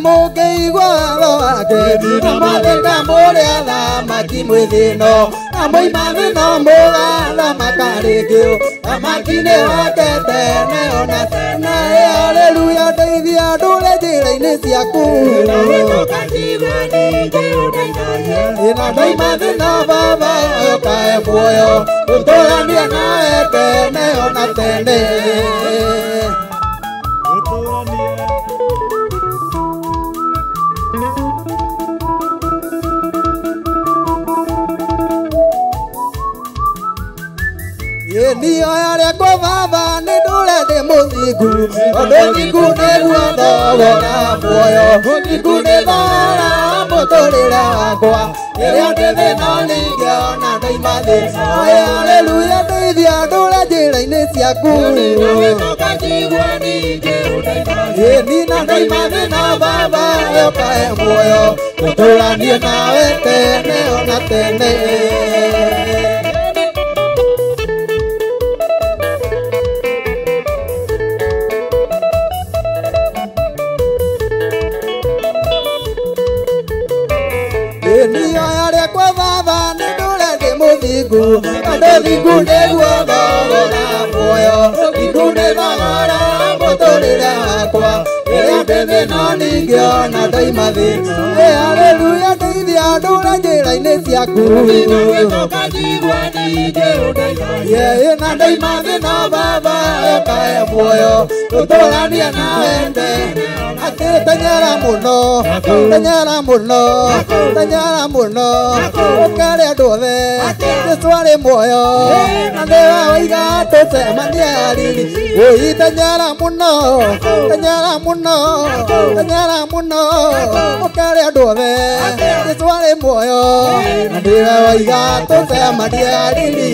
mũkĩigua watho wake na mwathĩka mũrĩa thamaki mwĩthĩno na moima thĩno mũgathamaka rĩngĩ thamaki-inĩ wake tene ona tene haleluya ndeithia ndũre njĩra-inĩ ciaku ĩna ndaima thĩno baba ũkae muoyo ũtũrania nawe tene ona tene niyo yakwa baba nĩ ndũre ndĩ mũthingu tondũ ũthingu nĩguo thogora muoyo ũthingu nĩ thogora mũtũrĩre wakwa rĩrĩa ndĩ thĩna ningĩona ndaima thĩna haleluya ndeithia ndũre njĩra-inĩ ciaku nina ndaima thĩna baba ũkae muoyo ũtũranie nawe tene ona tene niyo yakwa baba nĩ ndũre ndĩ mũthingu tondũ ũthingu nĩguo thogora muoyo ũthingu nĩ thogora mũtũrĩre wakwa rĩrĩa ndĩ thĩna ningĩona ndaima thĩna haleluya ndeithia ndũre njĩra-inĩ ciaku na ndaima thĩna baba ũkae muoyo ũtũranie nawe tene tanyara mũno ũkare andũ othe Jesũ arĩ muoyo na thĩ waiga tũcemania riri ũi tanyara mũno ũkare andũ othe Jesũ arĩ muoyo na thĩ waiga tũcemania riri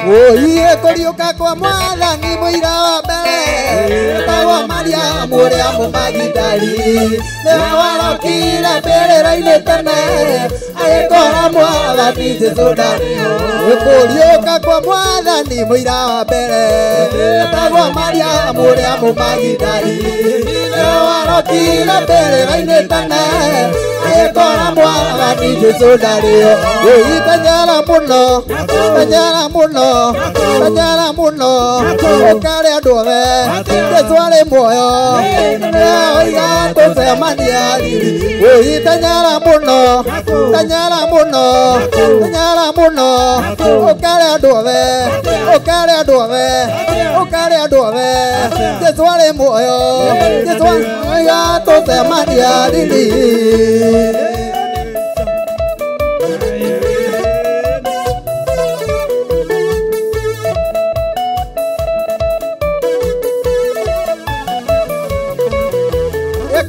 Oye kũriũka kwa Mwathani mũira wa mbere tagwo Mariamu ũrĩa mũmagidali nĩwe warokire mbĩrĩra-inĩ tene agĩkora Mwathani Jesũ ndarĩ ho kũriũka kwa Mwathani mũira wa mbere tagwo Mariamu ũrĩa mũmagidali nĩwe warokire mbĩrĩra-inĩ tene agĩkora Mwathani Jesũ ndarĩ ho tanyara mũno ũkare andũ othe Jesũ arĩ muoyo oiga tũcemania riri tanyara mũno ũkare andũ othe Jesũ arĩ muoyo oiga tũcemania riri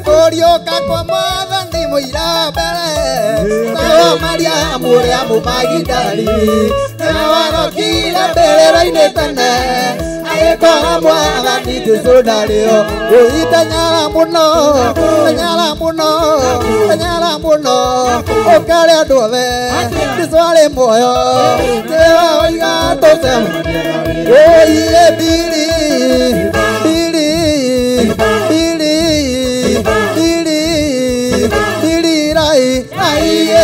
kũriũka kwa Mwathani mũira mbere tagwo Mariamu ũrĩa mũmagidali nĩwe warokire mbĩrĩra-inĩ tene agĩkora Mwathani Jesũ ndarĩ ho tanyara mũno ũkare andũ othe Jesũ arĩ muoyo oiga tũcemania oire mbiri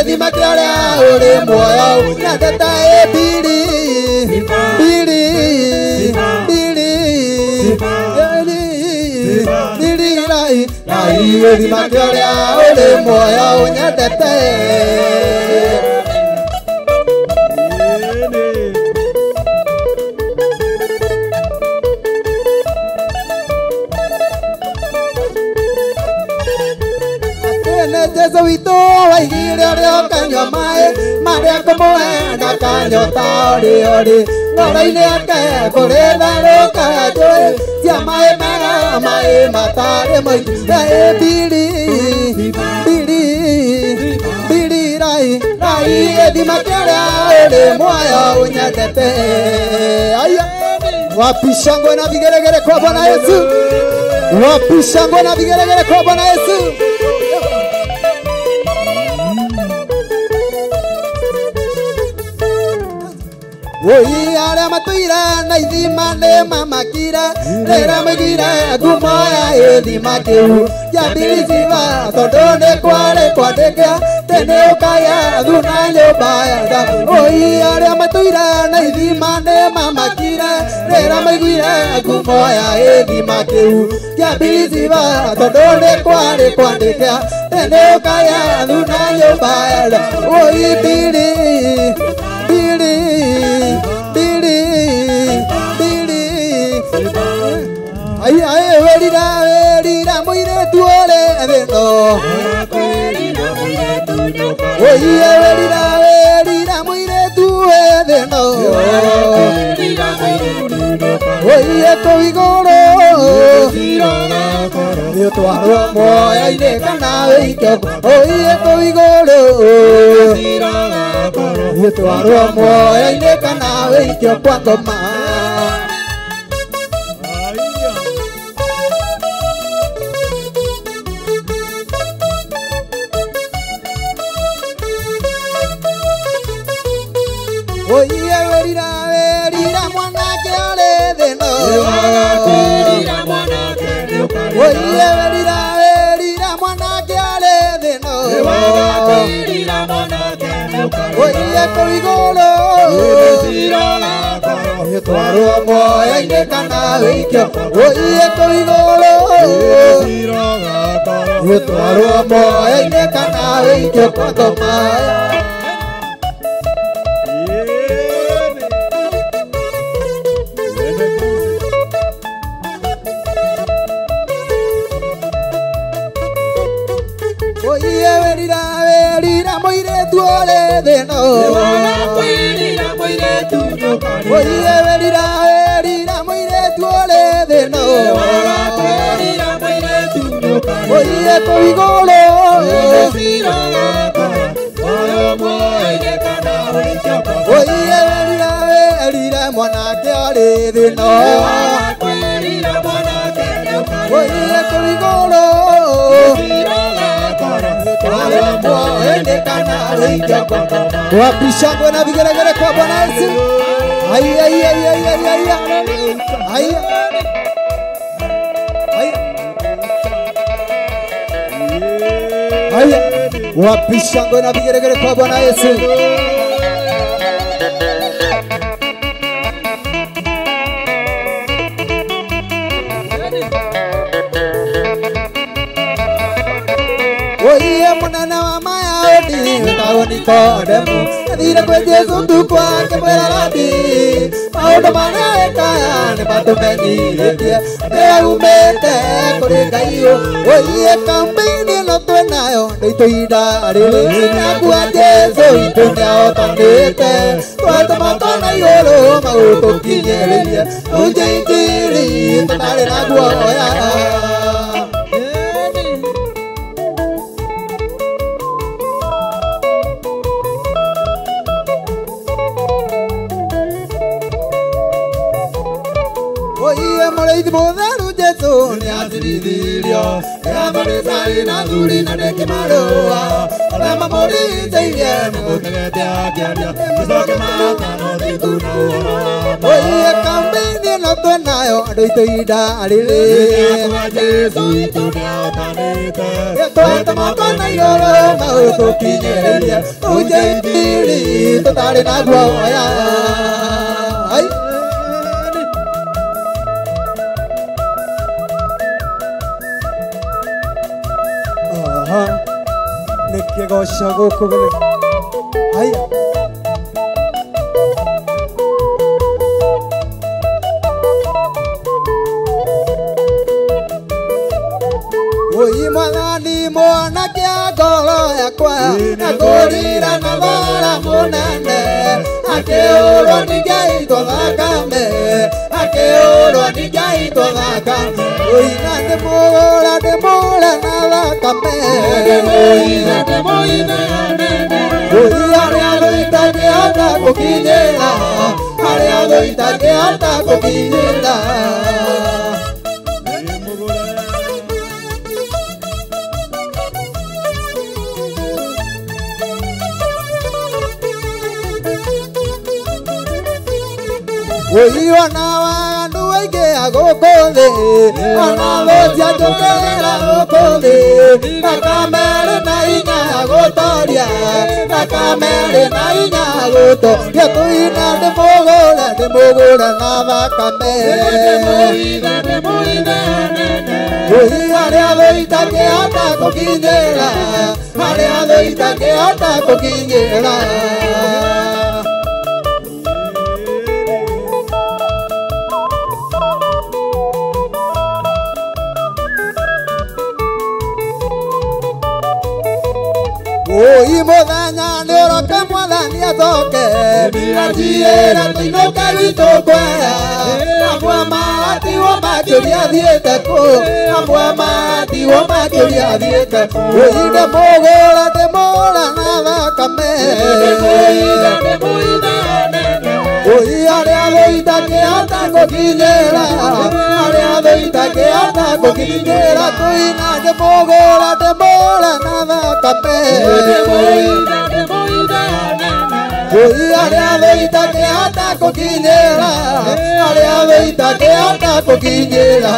thima kĩarĩa ũrĩ muoyo nyendete mbiri thima kĩarĩa ũrĩ muoyo nyendete Jesũ witũ waigire ũrĩa ũkanyua maĩ marĩa kũmũhenda kanyota ũrĩ ngoro-inĩ yake kũrĩ tharũka njũĩ cia maĩ mega maĩ matarĩ maingĩ mbiri rai gĩthima kĩrĩa ũrĩ muoyo ũnyendete wapi shangwe na vigelegele kwa Bwana Yesu wapi shangwe na vigelegele kwa Bwana Yesu Oi aria matuira na ithima ne mamakira rera magira gumoya ithima kiu yambiriziva tondone kwandika tene ukaya thuna nyumba ya nda. Oi aria matuira na ithima ne mamakira rera magira gumoya ithima kiu yambiriziva tondone kwandika tene ukaya thuna nyumba ya nda. Oi bili Ay verira muire tuole adeno. Oye verira muire tuole adeno. Oye koigoro. Yo tu aro moya ine kana veikyo. Oye koigoro. Yo tu aro moya ine kana veikyo cuando más. Oye verira mwana que ale de no. Oye verira mwana que ale de no. Oye koigoro. Oye tuaro moya ine kana veikyo. Oye koigoro. Oye tuaro moya ine kana veikyo cuando más. Oye verira moire tuole de no. Oye verira moire tuole de no. Oye koigoro. Oye verira mwana que ale de no. Oye koigoro. Wapishangwe na vigelegele kwa Bwana Yesu. Ai ai ai ai ai ai ai. Ai. Wapishangwe na vigelegele kwa Bwana Yesu. Oye mwana wa maya odi taoni kodemu adira kwe Yesu tukwa kemera labi paudo mana eka ne batumeni etia e umete koreka iyo. Oye kambini no tuenayo ndoitoida arele na kwa Yesu itunya otandete twata matona yoro mauto kinyerelia uje ikiri tare na guoya. Oye moleidi modaru Yesu ni asiridirio amore sai na duri na de maroa ala mamori teiye mo kete akiaria kisoke mata no dituno. Oye kambini no tuenayo ndoitoida arele kwa Yesu itunya tanete twata makana yoro mauto kinyerelia uje ndiri totale na guoya. Ai nikigosha guku gele. Haya oyi mwathani mwana kia ngoro yakwa agurira na thara munene akiurwo ni Ngai twathakame akiurwo ni Ngai twathakame. Oyi na ndimura na thakame oyi aria thuitangihota gukinyira aria thuitangihota gukinyira. Oi ona wandu aige agokothe ona votia njokera gokothe nakamere na inya agotoria nakamere na inya agotoria tuina ndimugura na thakame oi aria thoitangihota gukinyira aria thoitangihota gukinyira Oi muthenya ni uroka mwathani acoke ajiira tuinoka witũ kwera amwe matigwo makĩria thiĩte kũ amwe matigwo makĩria thiĩte kũ oi ndĩmũgũra na thakame oi arĩa thũitangĩhota gũkinyĩra arĩa thũitangĩhota gũkinyĩra tuina ndĩmũgũra na thakame oi arĩa thũitangĩhota gũkinyĩra arĩa thũitangĩhota gũkinyĩra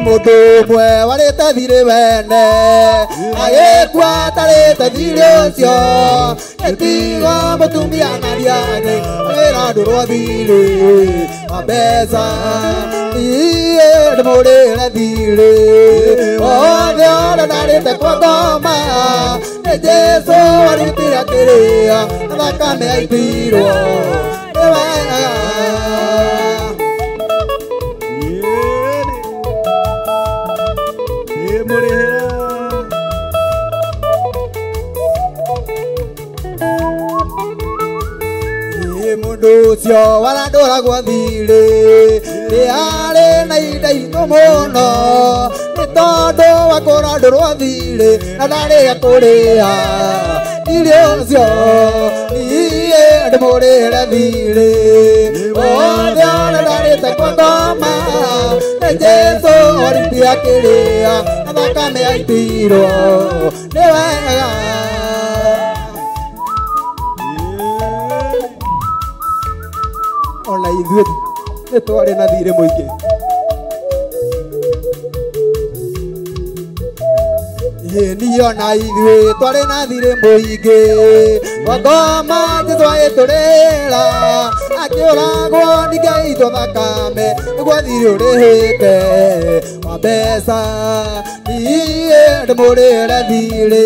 mũndũ ũmwe warĩte thirĩ wene agĩkua atarĩte thirĩ ũcio ĩtiga mũtumia na riani wĩra andũ rwa thirĩ wa mbeca niĩ ndĩmũrĩre thirĩ othe othe ndarĩte kwa ngoma nĩ Jesũ warutire kĩrĩa na thakame yaitirwo nĩ wega mũndũ ũcio warandũragwo thirĩ nĩ arĩ na ihinda itũ mũno nĩ tondũ wa kũrandũrwo thirĩ na ndarĩga kũrĩha thirĩ ũcio niĩ ndĩmũrĩre thirĩ othe othe ndarĩte kwa ngoma nĩ Jesũ warutire kĩrĩa na thakame yaitirwo nĩ wega ona ithuĩ nĩ twarĩ na thirĩ mũingĩ niĩ ona ithuĩ twarĩ na thirĩ mũingĩ wa ngoma Jesũ agĩtũrĩra akĩũragwo nĩ Ngai itũ thakame nĩguo thirĩ ũrĩhĩte wa mbeca niĩ ndĩmũrĩre thirĩ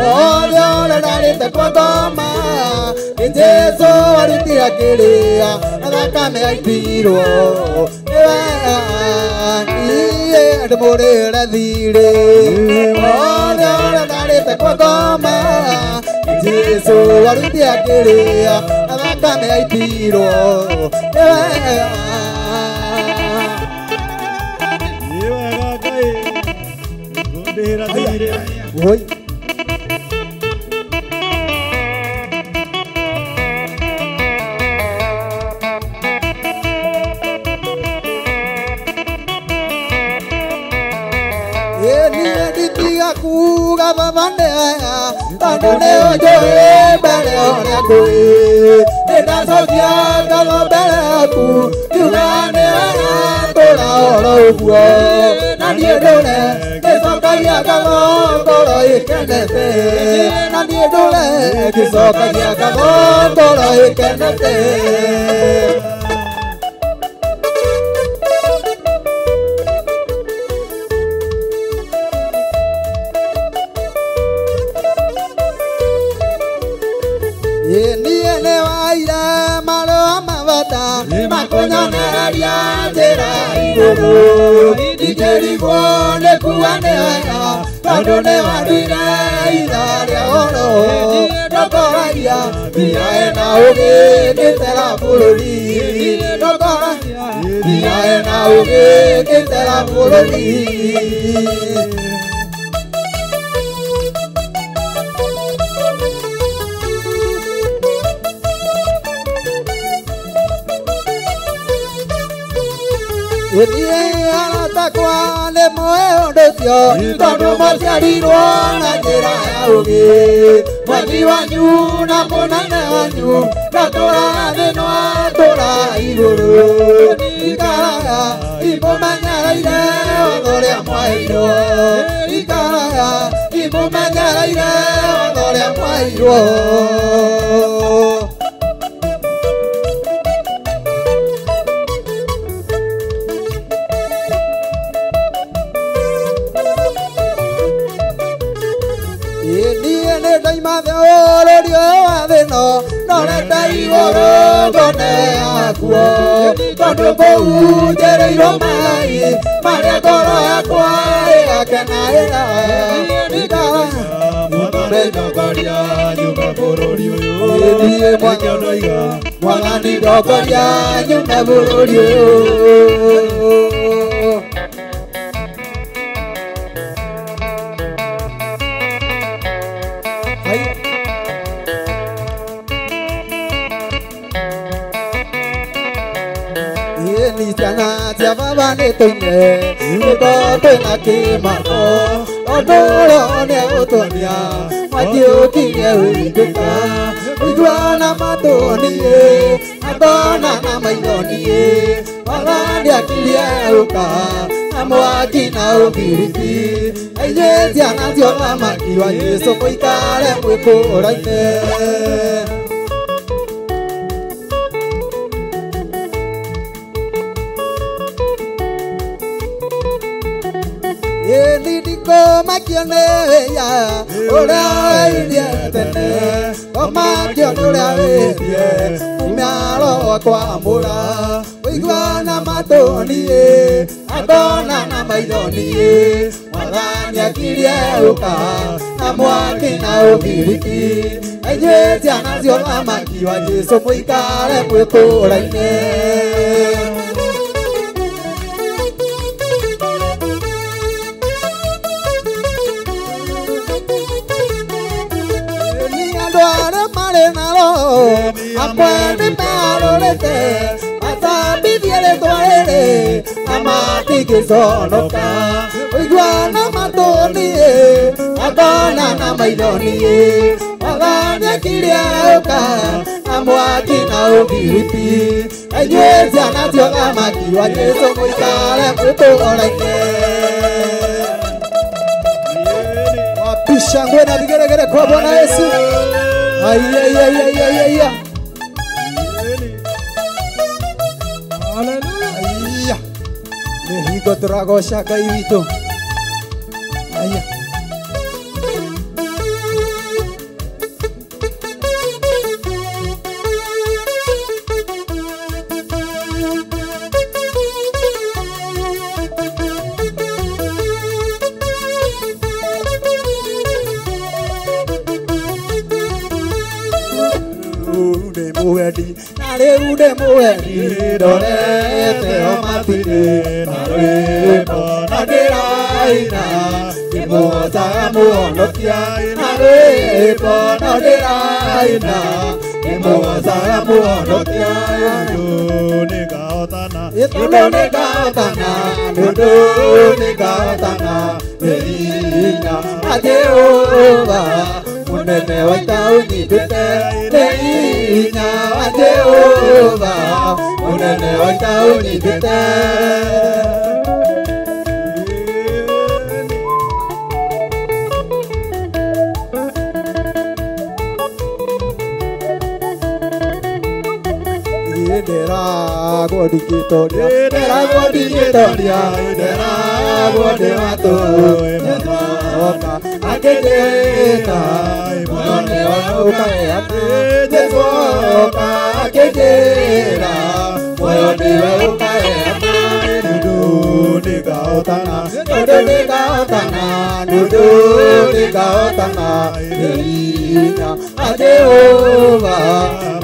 othe othe ndarĩte kwa ngoma nĩ Jesũ warutire kĩrĩa na thakame yaitirwo nĩ wega niĩ ndĩmũrĩre thirĩ othe othe ndarĩte kwa ngoma nĩ Jesũ warutire kĩrĩa na thakame yaitirwo nĩ wega oi kuga babane tondũ nĩ ũnjũĩ mbere ũrĩa ngũĩ nĩndacokia ngatho mbere yaku ngiuga nĩ wega tũra oro ũguo na niĩ ndũre ngĩcokagia ngatho ngoro ĩkenete na niĩ ndũre ngĩcokagia ngatho ngoro ĩkenete niĩ nĩ waira marũa mabata makũnyonereria njĩra igũrũ ingĩrigwo nĩ kuga nĩ wega tondũ nĩ wanduire itha rĩa goro ndokoragia thia ena ũgĩ ngĩtera bũrũri ndokoragia thia ena ũgĩ ngĩtera bũrũri Enie aratakwa ne moe ondotio Tondo maciarirwo na njĩra ya ũgĩ Mwathi wanyu na mũnene wanyu Ndatũra thĩ nwatũra igũrũ Ikaraga imũmenyereire watho ũrĩa mwaheirwo Ikaraga imũmenyereire watho ũrĩa mwaheirwo Ndaimate ũrũri ũyũ wa thĩ ĩno ndorete igũrũ ngone yakuo tondũ kũu njĩrĩirwo maĩ marĩa ngoro yakwa ĩgakenaĩra ndongoria nyume bũrũri ũyũ niĩ Mwathani ndongoria nyume bũrũri ũyũ Ciana cia baba nĩ tũine nĩtwo twĩna kĩmako tondũ Roho nĩegũtuonia mwanji ũkinye wĩiguĩka ũiguana matũonie atona na maithoniĩ Mwathani akirie gũka na mwaki na ũbiriti aithĩ ciana cia ũthamaki wa Jesũ mũikare mwĩkũũraine Nidiko makione ya ora irie tene makione ora irie umaro kwa mura uiguana matonie atona na maithoniĩ Mwathani akirie uka na mwaki na ũbiriti aithĩ ciana cia ũthamaki wa Jesũ mũikare mwĩkũũraine Apwene marorete atambithiere twaere amatigiconoka uiguana matonie atona na maithoniĩ Mwathani akirie ũka na mwaki na ũbiriti aithĩ ciana cia ũthamaki wa Jesũ mũikare mwĩkũũraine wapisha ngwe na vigeregere kwa Bwana Yesu Hallelujah. Mexico turagosha Ngai witũ. Aya. Ude muwedi dorete omatine narebo nadiraina imoza muonokia narebo nadiraina imoza muonokia negaotana neina ajeova munene waitaunitete neina ajeova munene waitaunitete Deragwadikitoria, deragwadewatu, oka akejeta, mone oka ate, oka akejera, mone oka ate, nudu nigaotana, Eina adeova,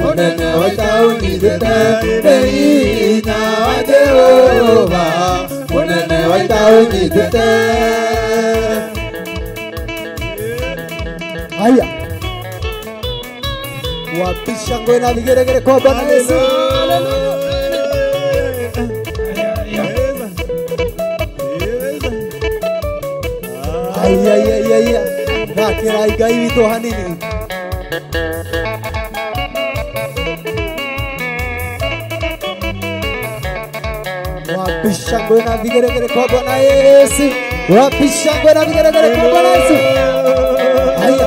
monene waitaunidete, Eina adeova, monene waitaunidete. Haya, wapisha ngwena vigeregere kwa Bwana Yesu. Ai Nakira igai witũ hanini Wapi shangwe na vigeregere kwa Bwana Yesu Wapi shangwe na vigeregere kwa Bwana Yesu Haya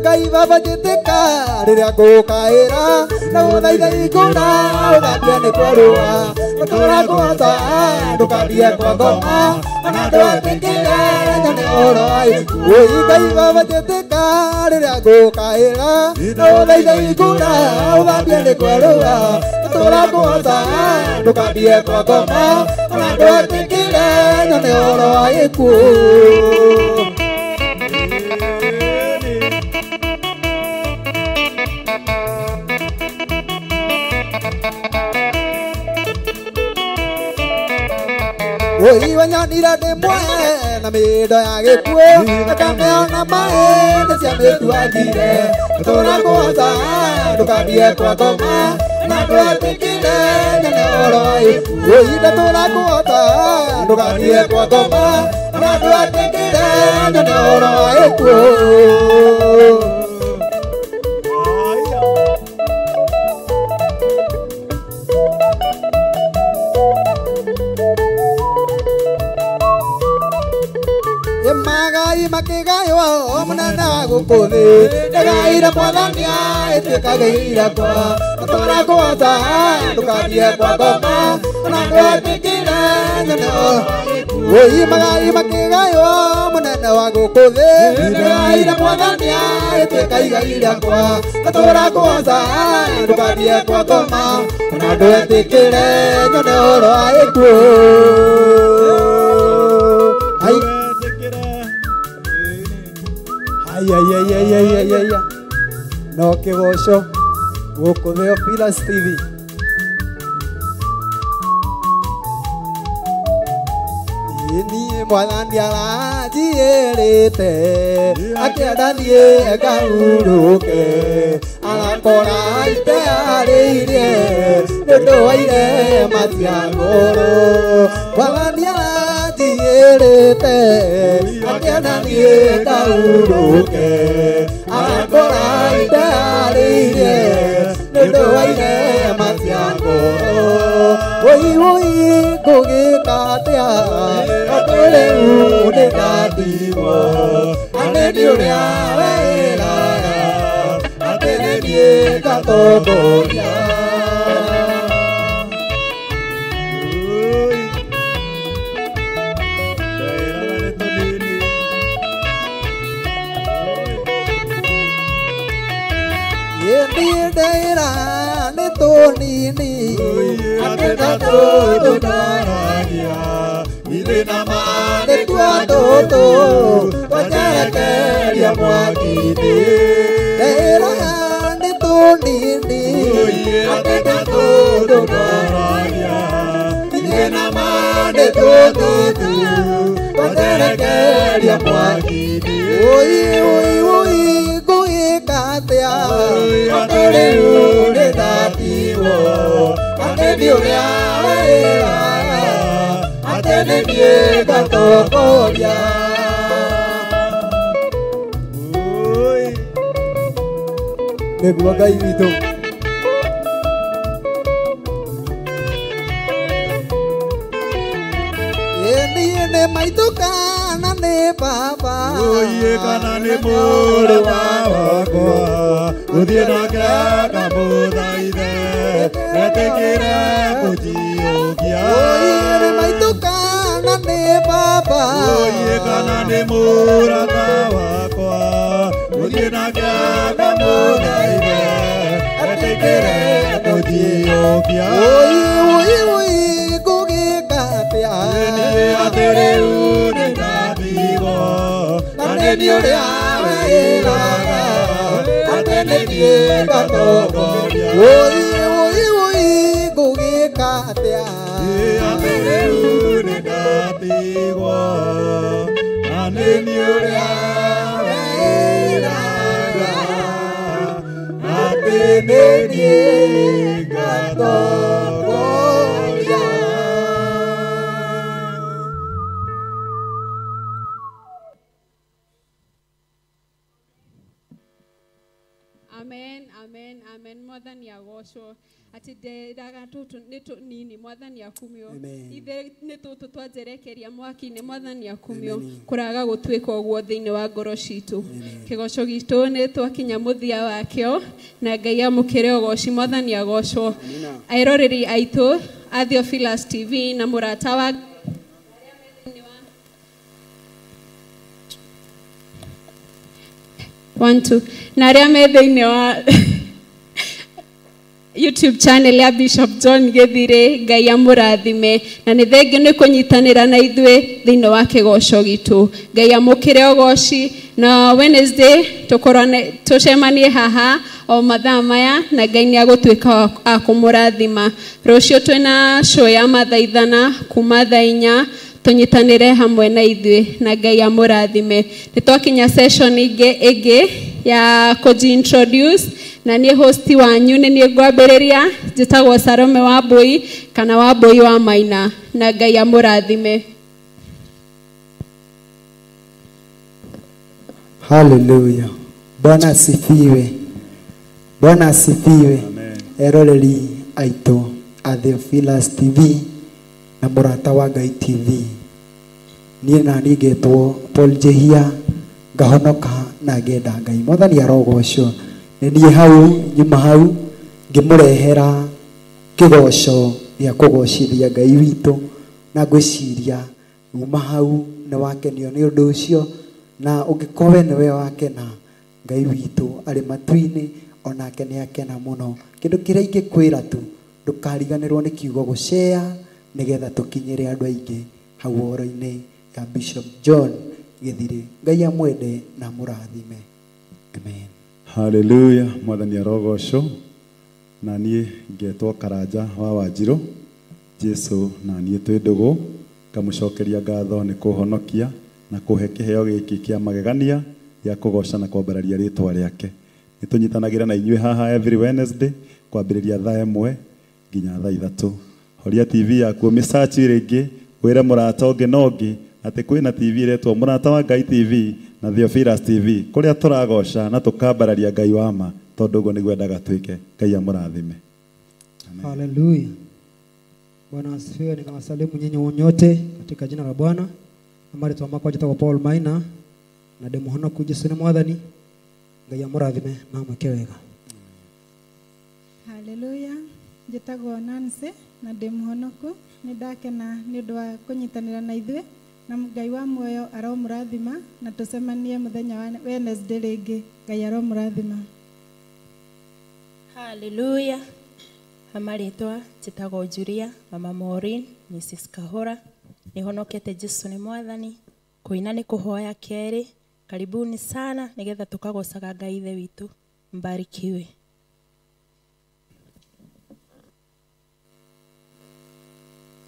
Ngai baba jeteka riria ngukaira na uthaitha igura uthambia ni kwarua utura kuhota ndukambie kwa ngoma ona ndwatikire nyone oro ai ui Ngai baba jeteka riria ngukaira na uthaitha igura uthambia ni kwarua utura kuhota ndukambie kwa ngoma ona ndwatikire nyone oro ai ku Oi wanyonira ndimwe na mindo ya gikuo akameona mae cia mituagire tũra kũhota ndũkambie kwa ngoma na ndwatikire nyone oroi oi tũra kũhota ndũkambie kwa ngoma na ndwatikire nyone oroi kuo Magai makigayo omunana gukuthi negaira mwathania itikageira kwa tora kwata ndukambie kwa ngoma ona ndwatikire nyone oi magai makigayo omunana wa gukuthi negaira mwathania itikageira kwa tora kwata ndukambie kwa ngoma ona ndwatikire nyone oro aiku ai Ay no kigoco guku Theophilus TV Ni mwathani aranjiyĩrĩte akĩenda thiĩ ngahuruke arakora itearĩirie nĩũndũ wa irema cia ngũrũ mwathani aranjiyĩrĩte akĩenda thiĩ ngahuruke arakora itearĩirie nĩũndũ wa irema cia ngũrũ oi ngũgĩka atĩa Akoreu de tatiwo Aneni uria weraga Atenenie katogoria Yendi deira ne tonini Atena todo naragia Ile namane tuatoto Wajarakeria mwakini Era ni tunini Atena todo naragia Ile namane tuatoto Wajarakeria mwakini Oi guikatea Atore ure tatiwo Ateni urea Atenenie katogoria Nĩguo Ngai witũ Niĩ nĩ maitũ kana nĩ baba Oye kana nĩ mũrũ wakwa Gũthiĩ nake akamũthaithe Etĩkĩre gũthiũkia Oye nĩ maitũ kana nĩ baba Oye kana nĩ mũrata wakwa Gũthiĩ nake akamũthaithe Etĩkĩre gũthiũkia Oye ngũgĩka atĩa Atĩrĩu nĩ ndathigo Ateni ũrĩa wĩraga Atenenie katogoria Ngũgĩka atĩa Atĩrĩu nenie ngatongoria.
Amen, amen, amen. Mwathani agocwo ati nderaga tutu nitu nini mwathani akumio ithe ni tutu twanjerekeria mwaki-ini mwathani akumio kuraga gutwika uguo thiini wa ngoro citu kigoco gitu ni twakinya muthia wakio na Ngai amukire ugoci mwathani agocwo airoreri aitu a Theophilus TV na murata wa na aria me thiini wa YouTube channel ya Bishop John Githire. Ngai amurathime na ni thengio ni kunyitanira na ithwe thiini wa kigoco gitu. Ngai amukire ugoci na Wednesday tukorane tucemanie haha o mathaa maya na Ngai ni agutwika akumurathima. Rucio twina show ya mathaithana kuma thaa 4 tunyitanire hamwe na ithwe na Ngai amurathime. Nitwakinya session ige ya kuji-introduce na ni hosti wanyu ni ngwambiriria njitagwo Salome wa Boi kana wa Boi wa Maina na Ngai amurathime.
Hallelujah. Bwana asifiwe. Bwana asifiwe. Eroreri aitu a Theophilus TV na murata wa Ngai TV. Niĩ na ngetwo Paul Jehia ngahonoka na ngenda Ngai. Mwathani arogocwo. Niĩ hau nyuma hau ngimurehera kigoco gĩa kũgocithia Ngai witũ na ngwĩciria uma hau nĩ wakenio nĩ ũndũ ũcio na ũngĩkorwo nĩwe wakena Ngai witũ arĩ matu-inĩ onake nĩ akena mũno. Kĩndũ kĩrĩa ingĩkwĩra tu ndũkariganĩrwo nĩ kiugo gũshare nĩgetha tũkinyĩre andũ aingĩ hau ũhoro-inĩ ya Bishop John Githire. Ngai amwende na mũrathime. Amen.
Hallelujah. Mwathani arogocwo na niĩ ngetwo Karanja wa Wanjirũ. Jesu na niĩ twĩ ndũgũ ngamũcokeria ngatho nĩ kũhonokia na kũhe kĩheo gĩkĩ kĩa magegania gĩa kũgoca na kwambararia rĩtwa rĩake. Nĩ tũnyitanagĩra na inyuĩ haha every Wednesday kwambĩrĩria thaa 1 nginya thaa 3. Horia TV yaku mĩsachi rĩngĩ wĩre mũrata ũngĩ na ũngĩ atĩ kwĩna TV ĩretwo Mũrata wa Ngai TV na Theophilus TV kũrĩa tũragoca na tũkambararia Ngai wa ma tondũ ũguo nĩguo endaga twĩke. Ngai amũrathime.
Hallelujah. Bwana asifiwe. Nikawasalimu nyinyi nyote katika jina la Bwana. Amari twamakwa jitagwo Paul Maina na ndĩmũhonoku Jesũ nĩ Mwathani. Ngai amũrathime na amwĩke wega.
Hallelujah. Jitagwo Nancy na ndĩmũhonoku nĩ ndakena nĩ ũndũ wa kũnyitanĩra na ithuĩ na Ngai wa muoyo aromũrathima na tũcemanie mũthenya wa Wednesday rĩngĩ. Ngai aromũrathima.
Hallelujah. Amaritwa njitagwo Julia mama Maureen Mrs Kahora nihonokete Jesũ nĩ Mwathani. Kuina nĩ kuhoya keri. Karibuni sana nigetha tukagocaga Ngai ithe witũ. Mbarikiwe.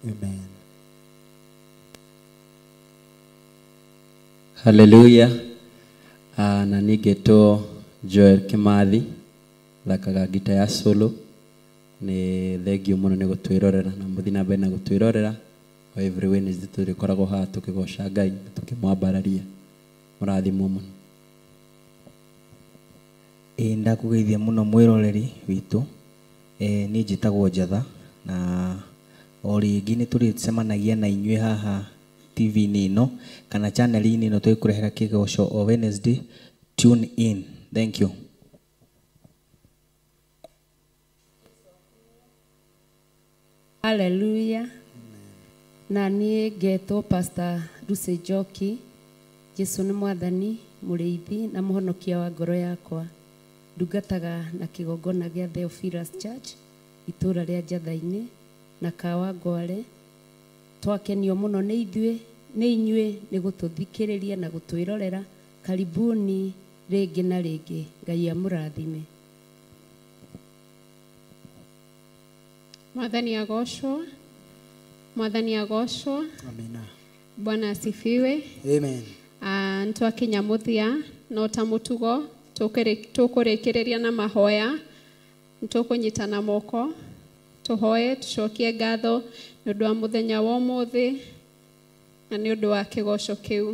Amen.
Hallelujah. Na nigetwo Joel Kimathi thakaga gita ya solo. Nĩ thengio mũno nĩ gũtwĩrorera na mũthina mbere na gũtwĩrorera o every Wednesday tũrĩkoragwo haha tũkĩgoca Ngai tũkĩmwambararia. Mũrathimwo mũno.
Ndakũgeithia mũno mwĩroreri witũ. Niĩ njĩtagwo Njatha na o rĩngĩ nĩ tũrĩcemanagia na inyuĩ haha TV-inĩ ĩno kana channel-inĩ ĩno twĩkũrehera kĩgoco o Wednesday. Tune in. Thank you.
Hallelujah. Na niĩ ngetwo Pastor Lucy Njoki. Jesũ nĩ Mwathani mũrĩithi na mũhonokia wa ngoro yakwa. Ndungataga na kĩgongona gĩa Theophilus Church itũra rĩa Njatha-inĩ na Kawangware. Twakenio mũno nĩ inyuĩ nĩ gũtũthikĩrĩria na gũtwĩrorera. Karibuni rĩngĩ na rĩngĩ. Ngai amũrathime.
Mwathani agocwo. Mwathani agocwo.
Amina.
Bwana asifiwe.
Amen.
Ntwakinya muthia no ta mutugo tũkũrĩkĩrĩria na mahoya Nĩtũkũnyitana moko tũhoe tũcokie ngatho nĩ ũndũ wa mũthenya wa ũmũthĩ na nĩ ũndũ wa kĩgoco kĩu.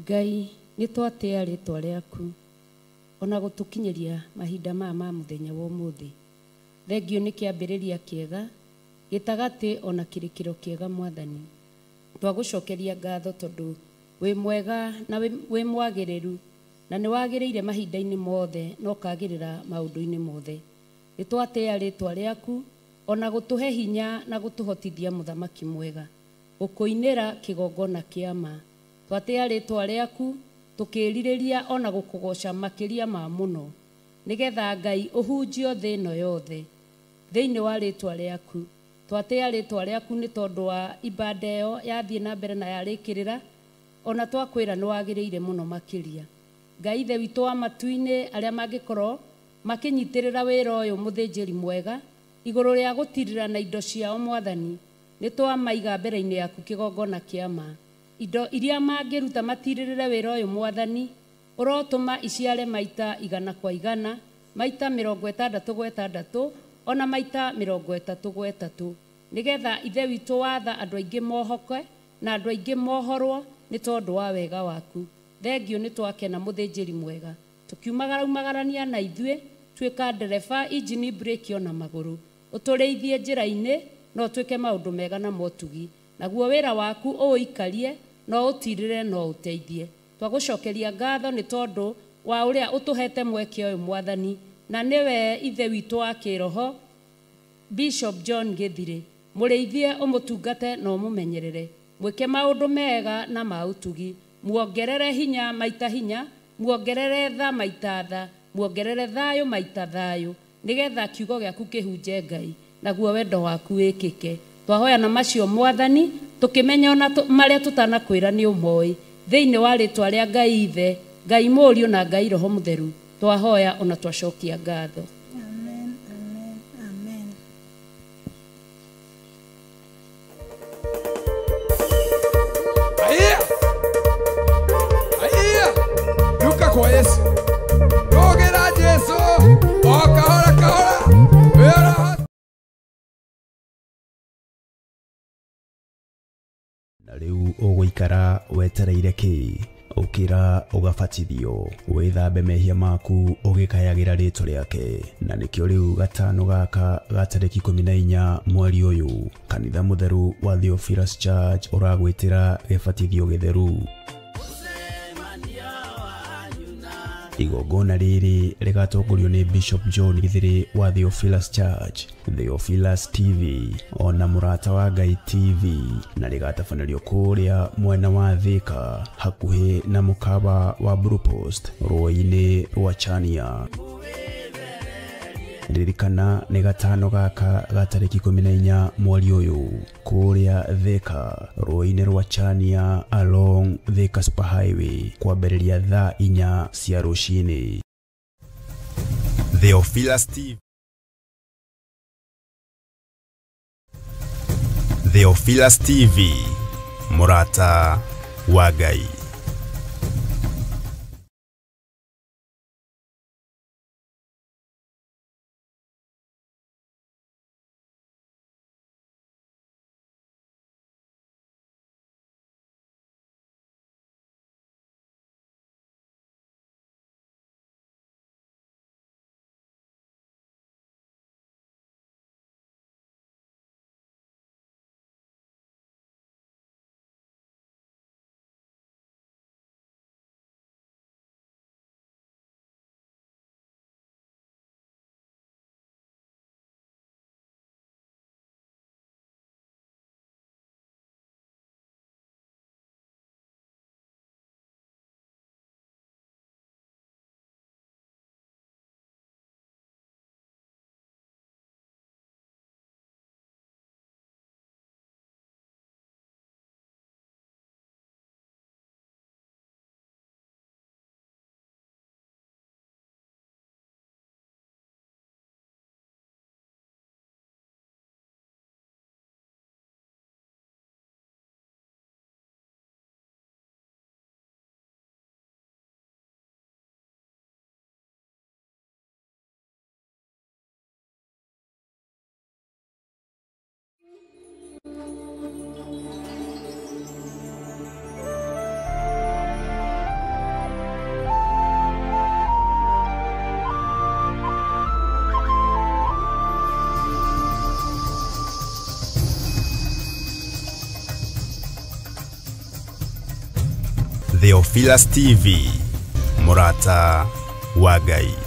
Ngai nĩ twatĩa rĩtwa rĩaku ona gũtũkinyĩria mahinda maya ma mũthenya wa ũmũthĩ. Thengio nĩ kĩambĩrĩria kĩega gĩtagatĩ ona kĩrĩkĩro kĩega Mwathani. Twagũcokeria ngatho tondũ wĩ mwega na wĩ mwagĩrĩru na nĩ wagĩrĩire mahinda-inĩ mothe na ũkagĩrĩra maũndũ-inĩ mothe. Nĩ twatĩa rĩtwa rĩaku ona gũtũhe hinya na gũtũhotithia mũthamaki mwega gũkũinĩra kĩgongona kĩa ma. Twatĩa rĩtwa rĩaku tũkĩrirĩria ona gũkũgoca makĩria ma mũno nĩgetha Ngai ũhunjio thĩ ĩno yothe thĩinĩ wa rĩtwa rĩaku. Twatĩa rĩtwa rĩaku nĩ tondũ wa ibada ĩyo yathiĩ na mbere na yarĩkĩrĩra ona twakwĩra nĩ wagĩrĩire mũno makĩria. Ngai ithe witũ wa matu-inĩ arĩa mangĩkorwo makĩnyitĩrĩra wĩra ũyũ mũthĩnjĩri mwega igũrũ rĩa gũtirĩra na indo ciao Mwathani, nĩ twamaiga mbere-inĩ yaku kĩgongona kĩa ma. Indo iria mangĩruta matirĩrĩre wĩra ũyũ Mwathani ũrotũma iciare maita 100 kwa 100, maita 60 gwa 60 ona maita 30 nĩgetha ithe witũ watha andũ aingĩ mohoke na andũ aingĩ mohorwo nĩ tondũ wa wega waku. Thengio nĩ twakena mũthĩnjĩri mwega tũkiumagarania na ithuĩ tuĩka ndereba injini breki ona magũrũ ũtũrĩithie njĩra-inĩ no tuĩke maũndũ mega na motugi naguo wĩra waku ũikarie no ũtirĩre no ũteithie. Twagũcokeria ngatho nĩ tondũ wa ũrĩa ũtũhete mweke ũyũ Mwathani na nĩwe ithe witũ wa kĩroho Bishop John Gĩthirĩ. Mũrĩithie ũmũtungate na ũmũmenyerere, mwĩke maũndũ mega na ma ũtugi, muongerere hinya maita hinya, muongerere tha maita tha, muongerere thayũ maita thayũ nĩgetha kiugo gĩaku kĩhunje Ngai naguo wendo waku wĩkĩke. Twahoya na macio Mwathani tũkĩmenya ona marĩa tũtanakwĩra nĩ ũmoĩ thĩinĩ wa rĩtwa rĩa Ngai ithe, Ngai mũriũ na Ngai roho mũtheru twahoya ona twacokia ngatho.
Amen, amen, amen.
Aya duka kwa Yesu rogera Jesu o kahora kahora wera
na rĩu ũgũikara wetereire kĩ ũkĩra ũgabatithio wĩthambe mehia maku ũgĩkayagĩra rĩtwa rĩake. Na nĩkĩo rĩu gatano gaka ga tarĩki 14 mweri ũyũ kanitha mũtheru wa Theophilus Church ũragwĩtĩra gĩbatithio gĩtheru. Igongona rĩrĩ rĩgatongorio nĩ Bishop John Gĩthirĩ wa Theophilus Church, Theophilus TV ona Mũrata wa Ngai TV, na rĩgatabanĩrio kũrĩa mwena wa Thika hakuhĩ na mũkawa wa Blue Post rũĩ-inĩ rwa Chania. Ririkana nĩ gatano gaka ga tarĩki 14 mweri ũyũ kũrĩa Thika rũĩ-inĩ rwa Chania along Thika Superhighway kwambĩrĩria thaa 4 cia rũcinĩ.
Theophilus TV. Theophilus TV, Mũrata wa Ngai. Theophilus TV, Murata wa Ngai.